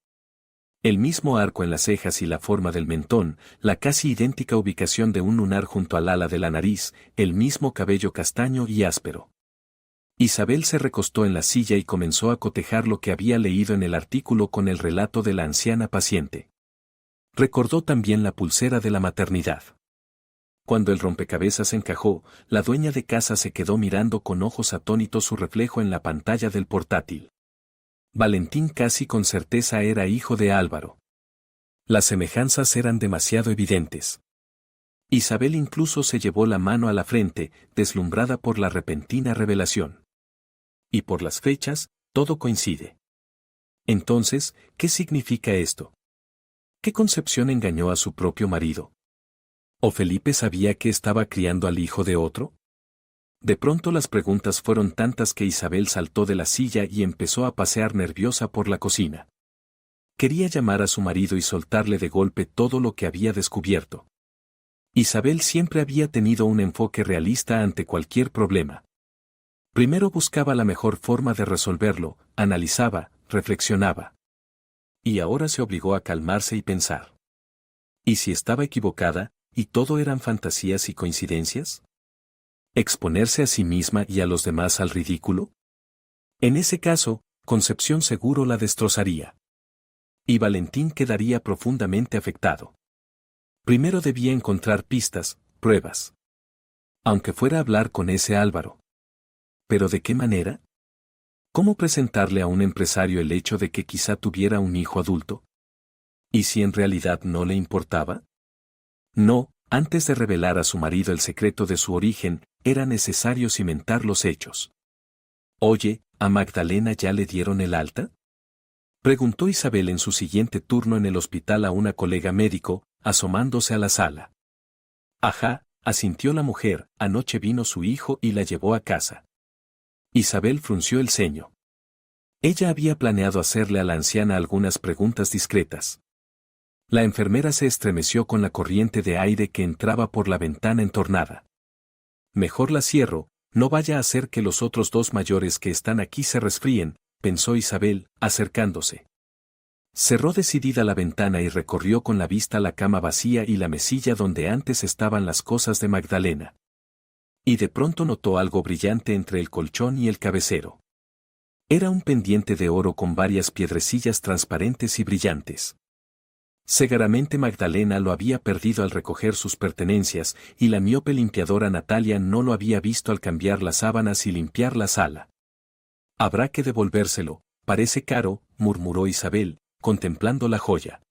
El mismo arco en las cejas y la forma del mentón, la casi idéntica ubicación de un lunar junto al ala de la nariz, el mismo cabello castaño y áspero. Isabel se recostó en la silla y comenzó a cotejar lo que había leído en el artículo con el relato de la anciana paciente. Recordó también la pulsera de la maternidad. Cuando el rompecabezas encajó, la dueña de casa se quedó mirando con ojos atónitos su reflejo en la pantalla del portátil. Valentín casi con certeza era hijo de Álvaro. Las semejanzas eran demasiado evidentes. Isabel incluso se llevó la mano a la frente, deslumbrada por la repentina revelación. Y por las fechas, todo coincide. Entonces, ¿qué significa esto? ¿Qué Concepción engañó a su propio marido? ¿O Felipe sabía que estaba criando al hijo de otro? De pronto las preguntas fueron tantas que Isabel saltó de la silla y empezó a pasear nerviosa por la cocina. Quería llamar a su marido y soltarle de golpe todo lo que había descubierto. Isabel siempre había tenido un enfoque realista ante cualquier problema. Primero buscaba la mejor forma de resolverlo, analizaba, reflexionaba. Y ahora se obligó a calmarse y pensar. ¿Y si estaba equivocada, y todo eran fantasías y coincidencias? ¿Exponerse a sí misma y a los demás al ridículo? En ese caso, Concepción seguro la destrozaría. Y Valentín quedaría profundamente afectado. Primero debía encontrar pistas, pruebas. Aunque fuera a hablar con ese Álvaro. ¿Pero de qué manera? ¿Cómo presentarle a un empresario el hecho de que quizá tuviera un hijo adulto? ¿Y si en realidad no le importaba? No, antes de revelar a su marido el secreto de su origen, era necesario cimentar los hechos. Oye, ¿a Magdalena ya le dieron el alta? Preguntó Isabel en su siguiente turno en el hospital a una colega médico, asomándose a la sala. Ajá, asintió la mujer, anoche vino su hijo y la llevó a casa. Isabel frunció el ceño. Ella había planeado hacerle a la anciana algunas preguntas discretas. La enfermera se estremeció con la corriente de aire que entraba por la ventana entornada. Mejor la cierro, no vaya a ser que los otros dos mayores que están aquí se resfríen, pensó Isabel, acercándose. Cerró decidida la ventana y recorrió con la vista la cama vacía y la mesilla donde antes estaban las cosas de Magdalena. Y de pronto notó algo brillante entre el colchón y el cabecero. Era un pendiente de oro con varias piedrecillas transparentes y brillantes. Seguramente Magdalena lo había perdido al recoger sus pertenencias, y la miope limpiadora Natalia no lo había visto al cambiar las sábanas y limpiar la sala. Habrá que devolvérselo, parece caro, murmuró Isabel, contemplando la joya.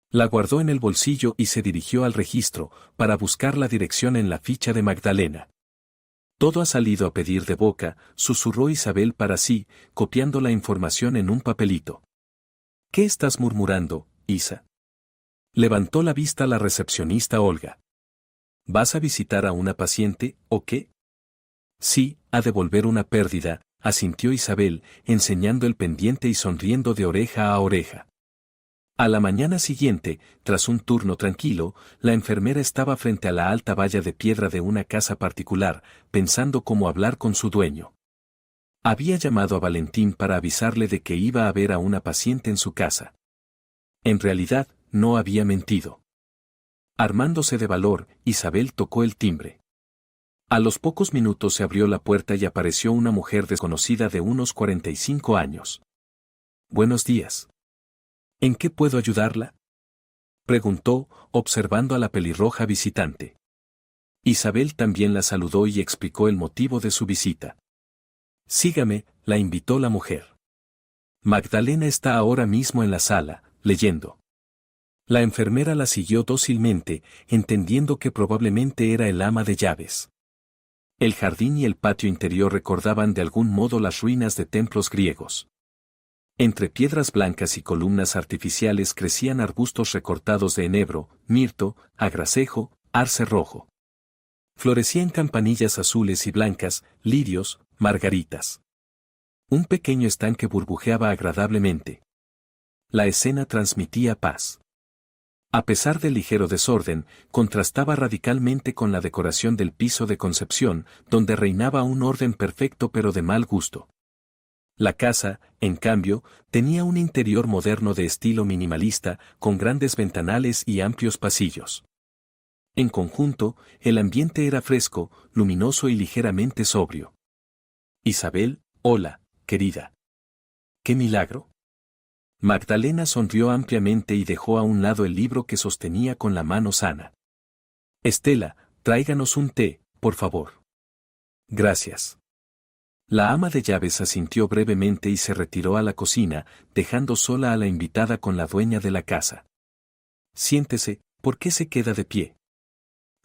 La guardó en el bolsillo y se dirigió al registro, para buscar la dirección en la ficha de Magdalena. Todo ha salido a pedir de boca, susurró Isabel para sí, copiando la información en un papelito. ¿Qué estás murmurando, Isa? Levantó la vista la recepcionista Olga. ¿Vas a visitar a una paciente, o qué? Sí, a devolver una pérdida, asintió Isabel, enseñando el pendiente y sonriendo de oreja a oreja. A la mañana siguiente, tras un turno tranquilo, la enfermera estaba frente a la alta valla de piedra de una casa particular, pensando cómo hablar con su dueño. Había llamado a Valentín para avisarle de que iba a ver a una paciente en su casa. En realidad, no había mentido. Armándose de valor, Isabel tocó el timbre. A los pocos minutos se abrió la puerta y apareció una mujer desconocida de unos 45 años. «Buenos días. ¿En qué puedo ayudarla?», preguntó, observando a la pelirroja visitante. Isabel también la saludó y explicó el motivo de su visita. «Sígame», la invitó la mujer. «Magdalena está ahora mismo en la sala, leyendo». La enfermera la siguió dócilmente, entendiendo que probablemente era el ama de llaves. El jardín y el patio interior recordaban de algún modo las ruinas de templos griegos. Entre piedras blancas y columnas artificiales crecían arbustos recortados de enebro, mirto, agracejo, arce rojo. Florecían campanillas azules y blancas, lirios, margaritas. Un pequeño estanque burbujeaba agradablemente. La escena transmitía paz. A pesar del ligero desorden, contrastaba radicalmente con la decoración del piso de Concepción, donde reinaba un orden perfecto pero de mal gusto. La casa, en cambio, tenía un interior moderno de estilo minimalista, con grandes ventanales y amplios pasillos. En conjunto, el ambiente era fresco, luminoso y ligeramente sobrio. «Isabel, hola, querida». «¿Qué milagro?». Magdalena sonrió ampliamente y dejó a un lado el libro que sostenía con la mano sana. «Estela, tráiganos un té, por favor». «Gracias». La ama de llaves asintió brevemente y se retiró a la cocina, dejando sola a la invitada con la dueña de la casa. «Siéntese, ¿por qué se queda de pie?».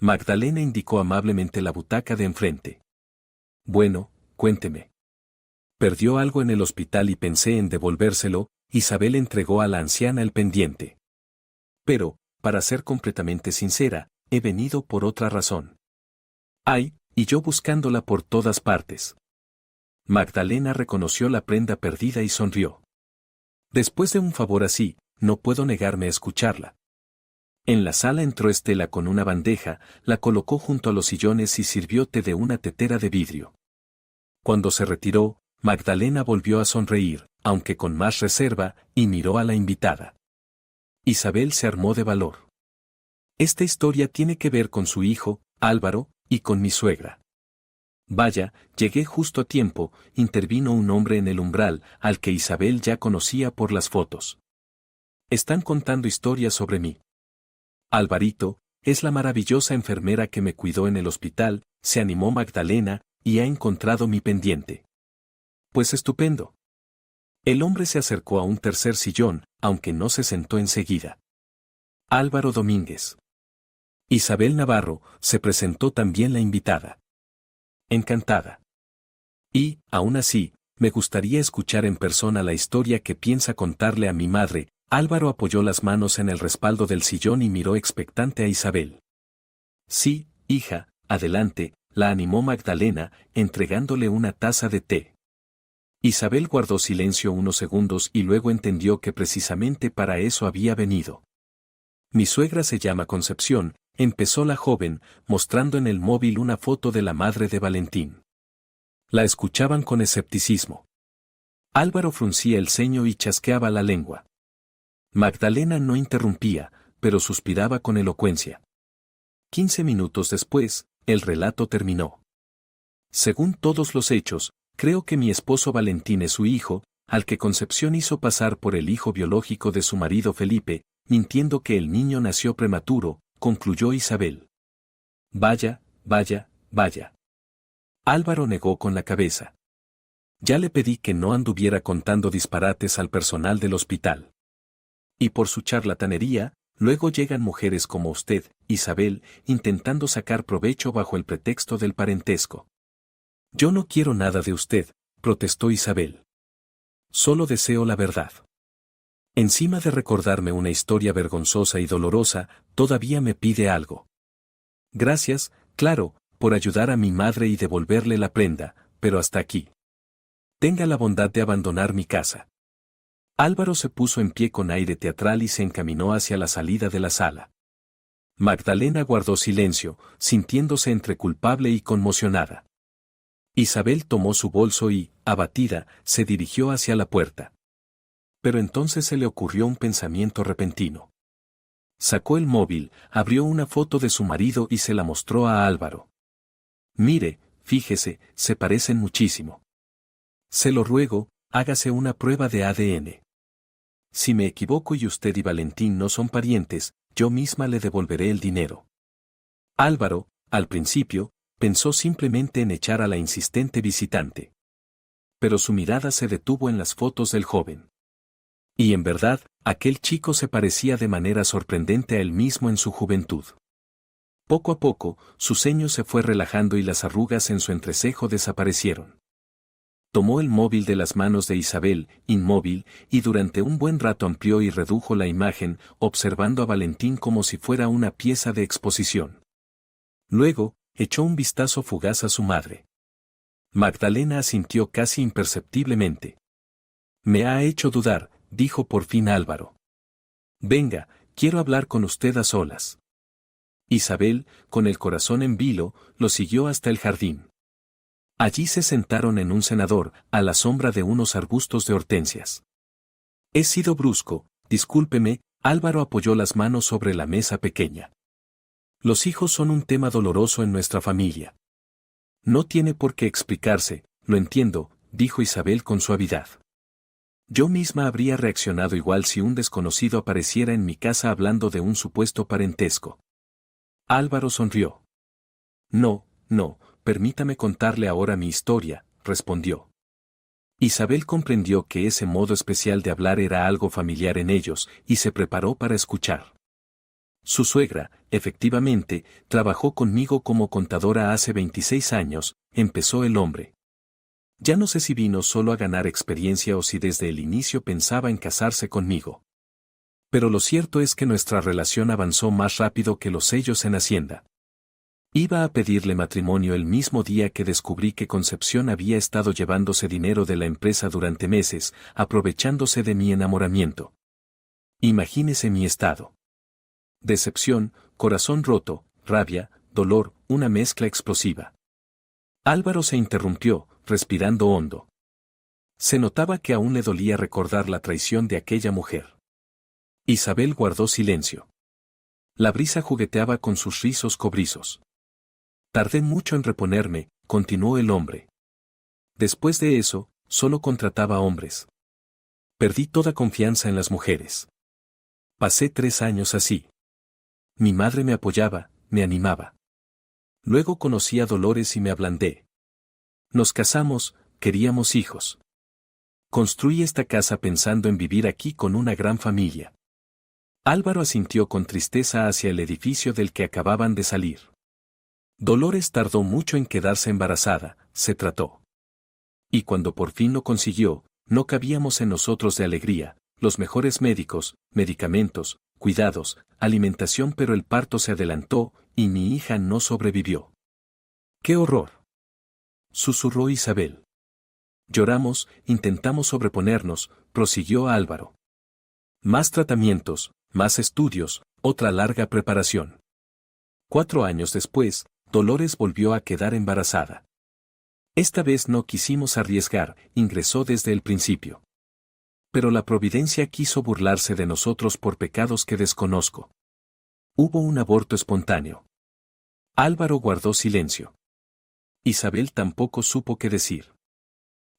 Magdalena indicó amablemente la butaca de enfrente. «Bueno, cuénteme». «Perdió algo en el hospital y pensé en devolvérselo», Isabel entregó a la anciana el pendiente. «Pero, para ser completamente sincera, he venido por otra razón». «Ay, y yo buscándola por todas partes». Magdalena reconoció la prenda perdida y sonrió. «Después de un favor así, no puedo negarme a escucharla». En la sala entró Estela con una bandeja, la colocó junto a los sillones y sirvió té de una tetera de vidrio. Cuando se retiró, Magdalena volvió a sonreír, aunque con más reserva, y miró a la invitada. Isabel se armó de valor. «Esta historia tiene que ver con su hijo, Álvaro, y con mi suegra». «Vaya, llegué justo a tiempo», intervino un hombre en el umbral, al que Isabel ya conocía por las fotos. «Están contando historias sobre mí». «Alvarito, es la maravillosa enfermera que me cuidó en el hospital», se animó Magdalena, «y ha encontrado mi pendiente». «Pues estupendo». El hombre se acercó a un tercer sillón, aunque no se sentó enseguida. «Álvaro Domínguez». «Isabel Navarro», se presentó también la invitada. «Encantada. Y, aún así, me gustaría escuchar en persona la historia que piensa contarle a mi madre». Álvaro apoyó las manos en el respaldo del sillón y miró expectante a Isabel. «Sí, hija, adelante», la animó Magdalena, entregándole una taza de té. Isabel guardó silencio unos segundos y luego entendió que precisamente para eso había venido. «Mi suegra se llama Concepción», empezó la joven, mostrando en el móvil una foto de la madre de Valentín. La escuchaban con escepticismo. Álvaro fruncía el ceño y chasqueaba la lengua. Magdalena no interrumpía, pero suspiraba con elocuencia. 15 minutos después, el relato terminó. «Según todos los hechos, creo que mi esposo Valentín es su hijo, al que Concepción hizo pasar por el hijo biológico de su marido Felipe, mintiendo que el niño nació prematuro», concluyó Isabel. «Vaya, vaya, vaya». Álvaro negó con la cabeza. «Ya le pedí que no anduviera contando disparates al personal del hospital. Y por su charlatanería, luego llegan mujeres como usted, Isabel, intentando sacar provecho bajo el pretexto del parentesco». «Yo no quiero nada de usted», protestó Isabel. «Solo deseo la verdad. Encima de recordarme una historia vergonzosa y dolorosa, todavía me pide algo. Gracias, claro, por ayudar a mi madre y devolverle la prenda, pero hasta aquí. Tenga la bondad de abandonar mi casa». Álvaro se puso en pie con aire teatral y se encaminó hacia la salida de la sala. Magdalena guardó silencio, sintiéndose entre culpable y conmocionada. Isabel tomó su bolso y, abatida, se dirigió hacia la puerta. Pero entonces se le ocurrió un pensamiento repentino. Sacó el móvil, abrió una foto de su marido y se la mostró a Álvaro. Mire, fíjese, se parecen muchísimo. Se lo ruego, hágase una prueba de ADN. Si me equivoco y usted y Valentín no son parientes, yo misma le devolveré el dinero. Álvaro, al principio, pensó simplemente en echar a la insistente visitante. Pero su mirada se detuvo en las fotos del joven. Y en verdad, aquel chico se parecía de manera sorprendente a él mismo en su juventud. Poco a poco, su ceño se fue relajando y las arrugas en su entrecejo desaparecieron. Tomó el móvil de las manos de Isabel, inmóvil, y durante un buen rato amplió y redujo la imagen, observando a Valentín como si fuera una pieza de exposición. Luego, echó un vistazo fugaz a su madre. Magdalena asintió casi imperceptiblemente. Me ha hecho dudar, dijo por fin Álvaro. Venga, quiero hablar con usted a solas. Isabel, con el corazón en vilo, lo siguió hasta el jardín. Allí se sentaron en un cenador, a la sombra de unos arbustos de hortensias. He sido brusco, discúlpeme, Álvaro apoyó las manos sobre la mesa pequeña. Los hijos son un tema doloroso en nuestra familia. No tiene por qué explicarse, lo entiendo, dijo Isabel con suavidad. Yo misma habría reaccionado igual si un desconocido apareciera en mi casa hablando de un supuesto parentesco. Álvaro sonrió. No, permítame contarle ahora mi historia, respondió. Isabel comprendió que ese modo especial de hablar era algo familiar en ellos, y se preparó para escuchar. Su suegra, efectivamente, trabajó conmigo como contadora hace 26 años, empezó el hombre. Ya no sé si vino solo a ganar experiencia o si desde el inicio pensaba en casarse conmigo. Pero lo cierto es que nuestra relación avanzó más rápido que los sellos en Hacienda. Iba a pedirle matrimonio el mismo día que descubrí que Concepción había estado llevándose dinero de la empresa durante meses, aprovechándose de mi enamoramiento. Imagínese mi estado. Decepción, corazón roto, rabia, dolor, una mezcla explosiva. Álvaro se interrumpió, respirando hondo. Se notaba que aún le dolía recordar la traición de aquella mujer. Isabel guardó silencio. La brisa jugueteaba con sus rizos cobrizos. Tardé mucho en reponerme, continuó el hombre. Después de eso, solo contrataba hombres. Perdí toda confianza en las mujeres. Pasé 3 años así. Mi madre me apoyaba, me animaba. Luego conocí a Dolores y me ablandé. Nos casamos, queríamos hijos. Construí esta casa pensando en vivir aquí con una gran familia. Álvaro asintió con tristeza hacia el edificio del que acababan de salir. Dolores tardó mucho en quedarse embarazada, se trató. Y cuando por fin lo consiguió, no cabíamos en nosotros de alegría, los mejores médicos, medicamentos, cuidados, alimentación, pero el parto se adelantó, y mi hija no sobrevivió. ¡Qué horror!, susurró Isabel. Lloramos, intentamos sobreponernos, prosiguió Álvaro. Más tratamientos, más estudios, otra larga preparación. 4 años después, Dolores volvió a quedar embarazada. Esta vez no quisimos arriesgar, ingresó desde el principio. Pero la providencia quiso burlarse de nosotros por pecados que desconozco. Hubo un aborto espontáneo. Álvaro guardó silencio. Isabel tampoco supo qué decir.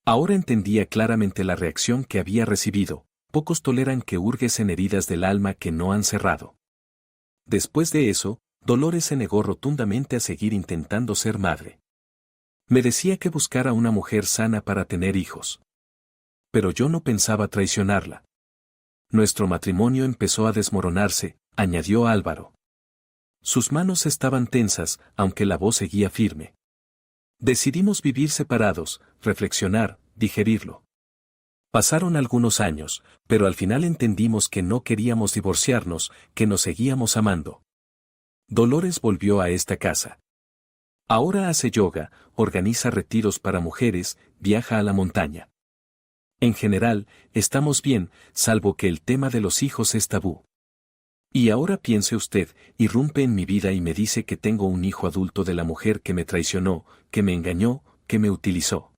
Ahora entendía claramente la reacción que había recibido. Pocos toleran que hurgues en heridas del alma que no han cerrado. Después de eso, Dolores se negó rotundamente a seguir intentando ser madre. Me decía que buscara una mujer sana para tener hijos. Pero yo no pensaba traicionarla. Nuestro matrimonio empezó a desmoronarse, añadió Álvaro. Sus manos estaban tensas, aunque la voz seguía firme. Decidimos vivir separados, reflexionar, digerirlo. Pasaron algunos años, pero al final entendimos que no queríamos divorciarnos, que nos seguíamos amando. Dolores volvió a esta casa. Ahora hace yoga, organiza retiros para mujeres, viaja a la montaña. En general, estamos bien, salvo que el tema de los hijos es tabú. Y ahora piense usted, irrumpe en mi vida y me dice que tengo un hijo adulto de la mujer que me traicionó, que me engañó, que me utilizó.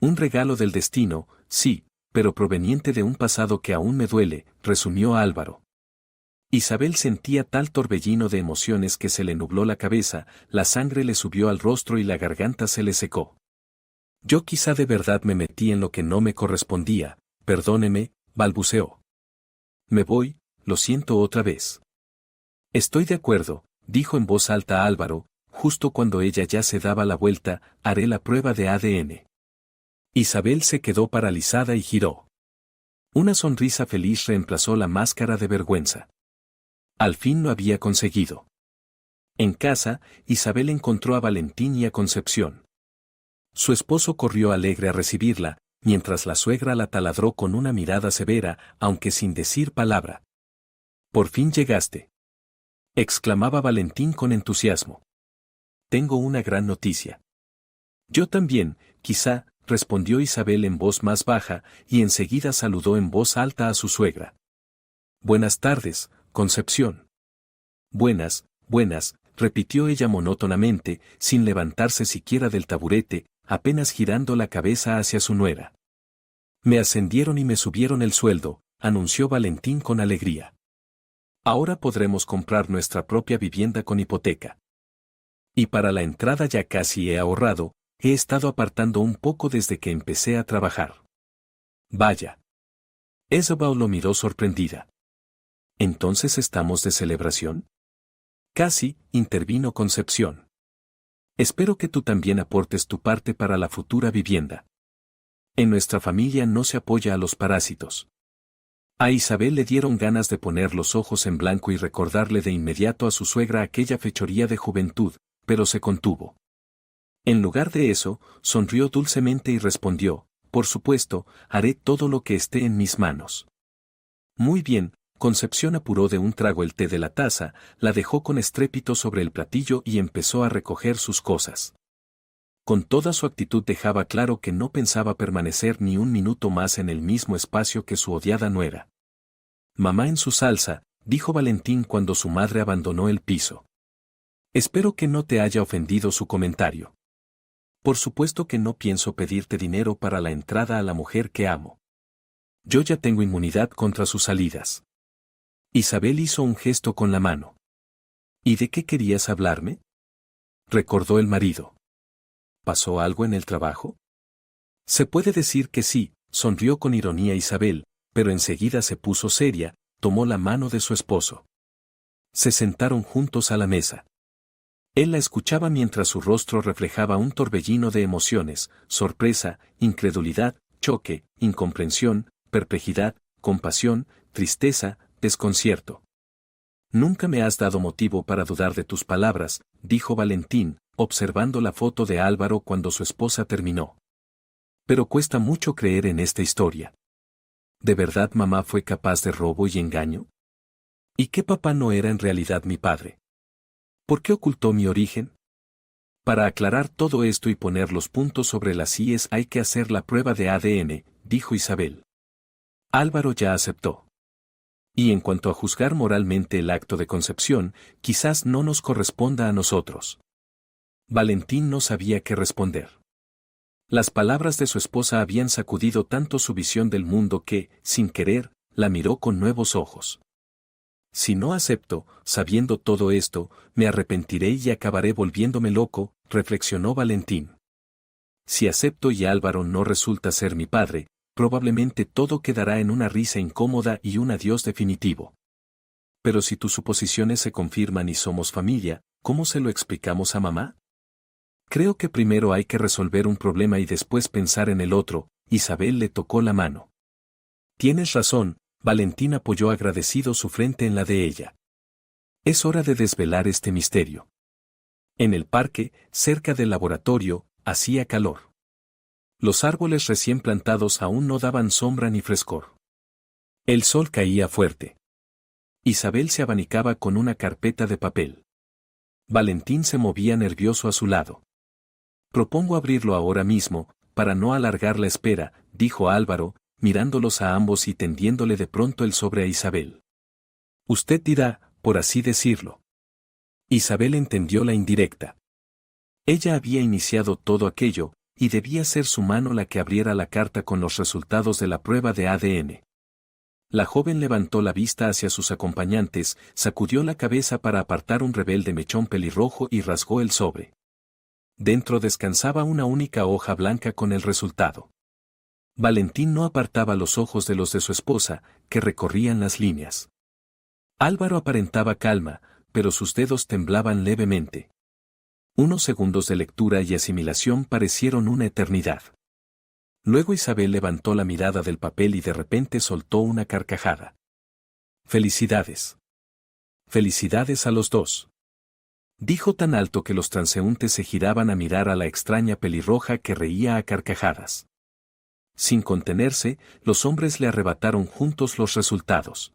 Un regalo del destino, sí, pero proveniente de un pasado que aún me duele, resumió Álvaro. Isabel sentía tal torbellino de emociones que se le nubló la cabeza, la sangre le subió al rostro y la garganta se le secó. Yo quizá de verdad me metí en lo que no me correspondía, perdóneme, balbuceó. Me voy, lo siento otra vez. Estoy de acuerdo, dijo en voz alta Álvaro, justo cuando ella ya se daba la vuelta, haré la prueba de ADN. Isabel se quedó paralizada y giró. Una sonrisa feliz reemplazó la máscara de vergüenza. Al fin lo había conseguido. En casa, Isabel encontró a Valentín y a Concepción. Su esposo corrió alegre a recibirla, mientras la suegra la taladró con una mirada severa, aunque sin decir palabra. «Por fin llegaste», exclamaba Valentín con entusiasmo. «Tengo una gran noticia». «Yo también, quizá», respondió Isabel en voz más baja, y enseguida saludó en voz alta a su suegra. «Buenas tardes, Concepción». «Buenas, buenas», repitió ella monótonamente, sin levantarse siquiera del taburete, apenas girando la cabeza hacia su nuera. «Me ascendieron y me subieron el sueldo», anunció Valentín con alegría. «Ahora podremos comprar nuestra propia vivienda con hipoteca. Y para la entrada ya casi he ahorrado, he estado apartando un poco desde que empecé a trabajar». «Vaya». Isabel lo miró sorprendida. «¿Entonces estamos de celebración?» «Casi», intervino Concepción. «Espero que tú también aportes tu parte para la futura vivienda. En nuestra familia no se apoya a los parásitos». A Isabel le dieron ganas de poner los ojos en blanco y recordarle de inmediato a su suegra aquella fechoría de juventud, pero se contuvo. En lugar de eso, sonrió dulcemente y respondió, «Por supuesto, haré todo lo que esté en mis manos». «Muy bien». Concepción apuró de un trago el té de la taza, la dejó con estrépito sobre el platillo y empezó a recoger sus cosas. Con toda su actitud dejaba claro que no pensaba permanecer ni un minuto más en el mismo espacio que su odiada nuera. «Mamá en su salsa», dijo Valentín cuando su madre abandonó el piso. «Espero que no te haya ofendido su comentario. Por supuesto que no pienso pedirte dinero para la entrada a la mujer que amo. Yo ya tengo inmunidad contra sus salidas». Isabel hizo un gesto con la mano. «¿Y de qué querías hablarme?», recordó el marido. «¿Pasó algo en el trabajo?». «Se puede decir que sí», sonrió con ironía Isabel, pero enseguida se puso seria, tomó la mano de su esposo. Se sentaron juntos a la mesa. Él la escuchaba mientras su rostro reflejaba un torbellino de emociones: sorpresa, incredulidad, choque, incomprensión, perplejidad, compasión, tristeza, desconcierto. «Nunca me has dado motivo para dudar de tus palabras», dijo Valentín, observando la foto de Álvaro cuando su esposa terminó. «Pero cuesta mucho creer en esta historia. ¿De verdad mamá fue capaz de robo y engaño? ¿Y qué papá no era en realidad mi padre? ¿Por qué ocultó mi origen?». «Para aclarar todo esto y poner los puntos sobre las íes hay que hacer la prueba de ADN», dijo Isabel. Álvaro ya aceptó. «Y en cuanto a juzgar moralmente el acto de concepción, quizás no nos corresponda a nosotros». Valentín no sabía qué responder. Las palabras de su esposa habían sacudido tanto su visión del mundo que, sin querer, la miró con nuevos ojos. «Si no acepto, sabiendo todo esto, me arrepentiré y acabaré volviéndome loco», reflexionó Valentín. «Si acepto y Álvaro no resulta ser mi padre, probablemente todo quedará en una risa incómoda y un adiós definitivo. Pero si tus suposiciones se confirman y somos familia, ¿cómo se lo explicamos a mamá?». «Creo que primero hay que resolver un problema y después pensar en el otro», Isabel le tocó la mano. «Tienes razón», Valentín apoyó agradecido su frente en la de ella. «Es hora de desvelar este misterio». En el parque, cerca del laboratorio, hacía calor. Los árboles recién plantados aún no daban sombra ni frescor. El sol caía fuerte. Isabel se abanicaba con una carpeta de papel. Valentín se movía nervioso a su lado. «Propongo abrirlo ahora mismo, para no alargar la espera», dijo Álvaro, mirándolos a ambos y tendiéndole de pronto el sobre a Isabel. «Usted dirá, por así decirlo». Isabel entendió la indirecta. Ella había iniciado todo aquello, y debía ser su mano la que abriera la carta con los resultados de la prueba de ADN. La joven levantó la vista hacia sus acompañantes, sacudió la cabeza para apartar un rebelde mechón pelirrojo y rasgó el sobre. Dentro descansaba una única hoja blanca con el resultado. Valentín no apartaba los ojos de los de su esposa, que recorrían las líneas. Álvaro aparentaba calma, pero sus dedos temblaban levemente. Unos segundos de lectura y asimilación parecieron una eternidad. Luego Isabel levantó la mirada del papel y de repente soltó una carcajada. «Felicidades. Felicidades a los dos», dijo tan alto que los transeúntes se giraban a mirar a la extraña pelirroja que reía a carcajadas. Sin contenerse, los hombres le arrebataron juntos los resultados.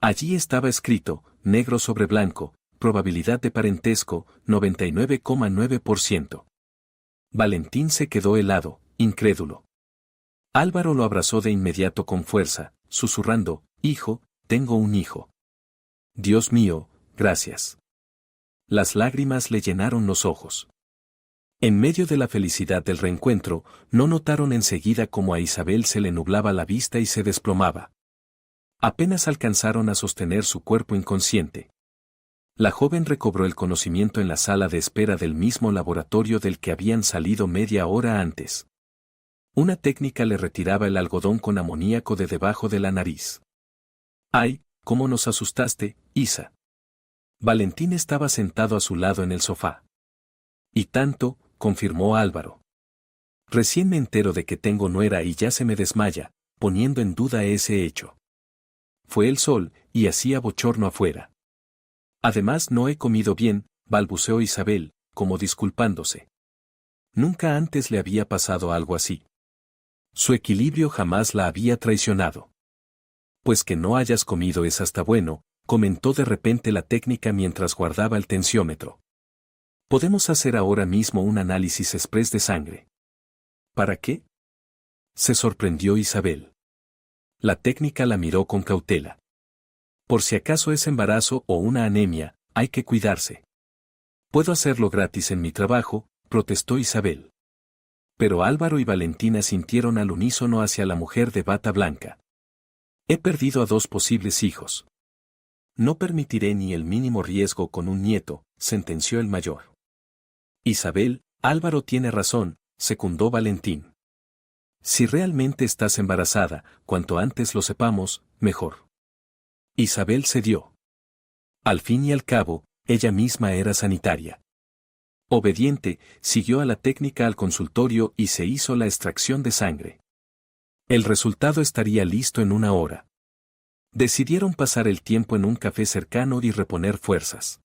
Allí estaba escrito, negro sobre blanco, probabilidad de parentesco, 99,9%. Valentín se quedó helado, incrédulo. Álvaro lo abrazó de inmediato con fuerza, susurrando, «Hijo, tengo un hijo». «Dios mío, gracias». Las lágrimas le llenaron los ojos. En medio de la felicidad del reencuentro, no notaron enseguida cómo a Isabel se le nublaba la vista y se desplomaba. Apenas alcanzaron a sostener su cuerpo inconsciente. La joven recobró el conocimiento en la sala de espera del mismo laboratorio del que habían salido media hora antes. Una técnica le retiraba el algodón con amoníaco de debajo de la nariz. «Ay, cómo nos asustaste, Isa». Valentín estaba sentado a su lado en el sofá. «Y tanto», confirmó Álvaro. «Recién me entero de que tengo nuera y ya se me desmaya, poniendo en duda ese hecho. Fue el sol, y hacía bochorno afuera. Además no he comido bien», balbuceó Isabel, como disculpándose. Nunca antes le había pasado algo así. Su equilibrio jamás la había traicionado. «Pues que no hayas comido es hasta bueno», comentó de repente la técnica mientras guardaba el tensiómetro. «Podemos hacer ahora mismo un análisis exprés de sangre». «¿Para qué?», se sorprendió Isabel. La técnica la miró con cautela. «Por si acaso es embarazo o una anemia, hay que cuidarse». «Puedo hacerlo gratis en mi trabajo», protestó Isabel. Pero Álvaro y Valentina sintieron al unísono hacia la mujer de bata blanca. «He perdido a 2 posibles hijos. No permitiré ni el mínimo riesgo con un nieto», sentenció el mayor. «Isabel, Álvaro tiene razón», secundó Valentín. «Si realmente estás embarazada, cuanto antes lo sepamos, mejor». Isabel cedió. Al fin y al cabo, ella misma era sanitaria. Obediente, siguió a la técnica al consultorio y se hizo la extracción de sangre. El resultado estaría listo en 1 hora. Decidieron pasar el tiempo en un café cercano y reponer fuerzas.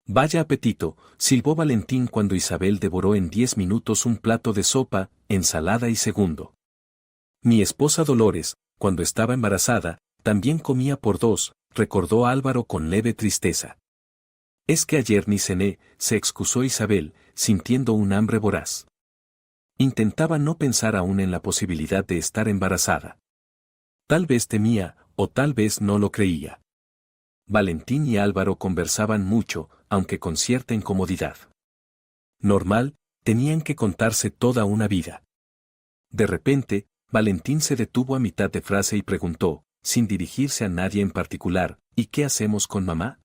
«Vaya apetito», silbó Valentín cuando Isabel devoró en 10 minutos un plato de sopa, ensalada y segundo. «Mi esposa Dolores, cuando estaba embarazada, también comía por 2», recordó Álvaro con leve tristeza. «Es que ayer ni cené», se excusó Isabel, sintiendo un hambre voraz. Intentaba no pensar aún en la posibilidad de estar embarazada. Tal vez temía, o tal vez no lo creía. Valentín y Álvaro conversaban mucho, aunque con cierta incomodidad. Normal, tenían que contarse toda una vida. De repente, Valentín se detuvo a mitad de frase y preguntó, sin dirigirse a nadie en particular, «¿Y qué hacemos con mamá?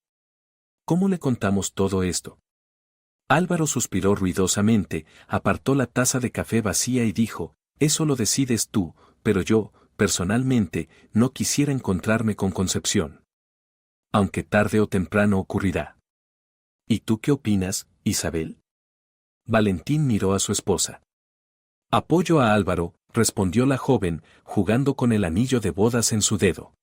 ¿Cómo le contamos todo esto?» Álvaro suspiró ruidosamente, apartó la taza de café vacía y dijo, «Eso lo decides tú, pero yo, personalmente, no quisiera encontrarme con Concepción. Aunque tarde o temprano ocurrirá». «¿Y tú qué opinas, Isabel?». Valentín miró a su esposa. «Apoyo a Álvaro», respondió la joven, jugando con el anillo de bodas en su dedo.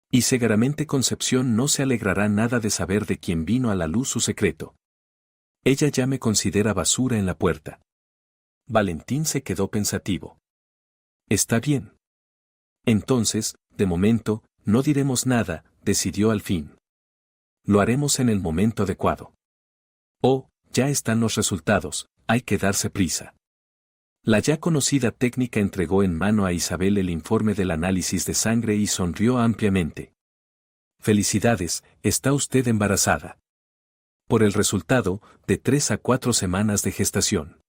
«Y seguramente Concepción no se alegrará nada de saber de quién vino a la luz su secreto. Ella ya me considera basura en la puerta». Valentín se quedó pensativo. «Está bien. Entonces, de momento, no diremos nada», decidió al fin. «Lo haremos en el momento adecuado». «Oh, ya están los resultados, hay que darse prisa». La ya conocida técnica entregó en mano a Isabel el informe del análisis de sangre y sonrió ampliamente. «Felicidades, está usted embarazada. Por el resultado, de 3 a 4 semanas de gestación».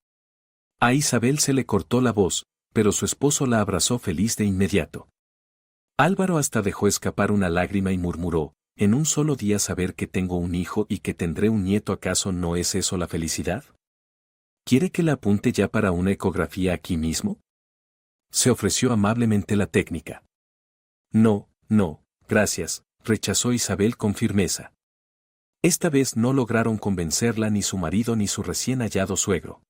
A Isabel se le cortó la voz, pero su esposo la abrazó feliz de inmediato. Álvaro hasta dejó escapar una lágrima y murmuró, ¿en un solo día saber que tengo un hijo y que tendré un nieto acaso no es eso la felicidad? ¿Quiere que la apunte ya para una ecografía aquí mismo? Se ofreció amablemente la técnica. No, no, gracias, rechazó Isabel con firmeza. Esta vez no lograron convencerla ni su marido ni su recién hallado suegro.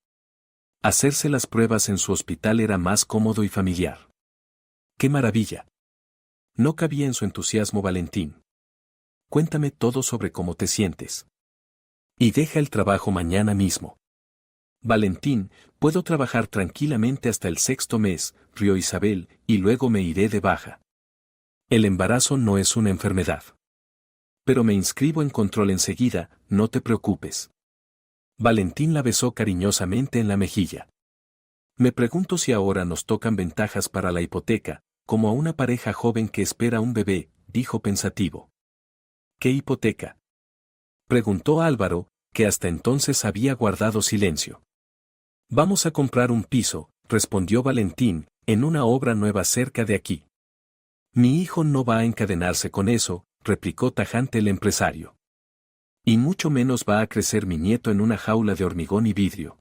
Hacerse las pruebas en su hospital era más cómodo y familiar. ¡Qué maravilla! No cabía en su entusiasmo Valentín. Cuéntame todo sobre cómo te sientes. Y deja el trabajo mañana mismo. Valentín, puedo trabajar tranquilamente hasta el 6º mes, rió Isabel, y luego me iré de baja. El embarazo no es una enfermedad. Pero me inscribo en control enseguida, no te preocupes. Valentín la besó cariñosamente en la mejilla. Me pregunto si ahora nos tocan ventajas para la hipoteca, como a una pareja joven que espera un bebé, dijo pensativo. ¿Qué hipoteca? Preguntó Álvaro, que hasta entonces había guardado silencio. Vamos a comprar un piso, respondió Valentín, en una obra nueva cerca de aquí. Mi hijo no va a encadenarse con eso, replicó tajante el empresario. Y mucho menos va a crecer mi nieto en una jaula de hormigón y vidrio.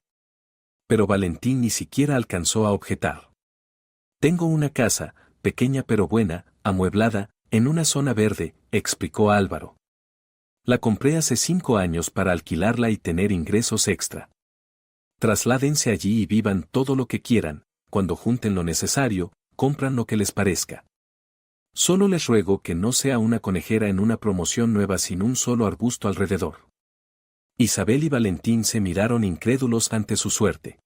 Pero Valentín ni siquiera alcanzó a objetar. Tengo una casa, pequeña pero buena, amueblada, en una zona verde, explicó Álvaro. La compré hace 5 años para alquilarla y tener ingresos extra. Trasládense allí y vivan todo lo que quieran, cuando junten lo necesario, compran lo que les parezca. Solo les ruego que no sea una conejera en una promoción nueva sin un solo arbusto alrededor. Isabel y Valentín se miraron incrédulos ante su suerte.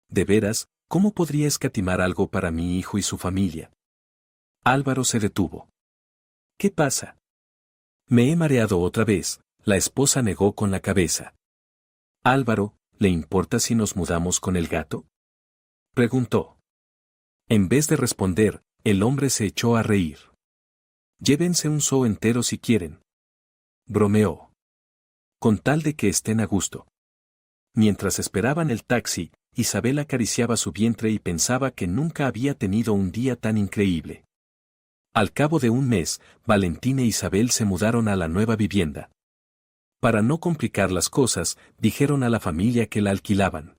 De veras, ¿cómo podría escatimar algo para mi hijo y su familia? Álvaro se detuvo. ¿Qué pasa? Me he mareado otra vez, la esposa negó con la cabeza. Álvaro, ¿le importa si nos mudamos con el gato? Preguntó. En vez de responder, el hombre se echó a reír. Llévense un zoo entero si quieren. Bromeó. Con tal de que estén a gusto. Mientras esperaban el taxi, Isabel acariciaba su vientre y pensaba que nunca había tenido un día tan increíble. Al cabo de un mes, Valentín e Isabel se mudaron a la nueva vivienda. Para no complicar las cosas, dijeron a la familia que la alquilaban.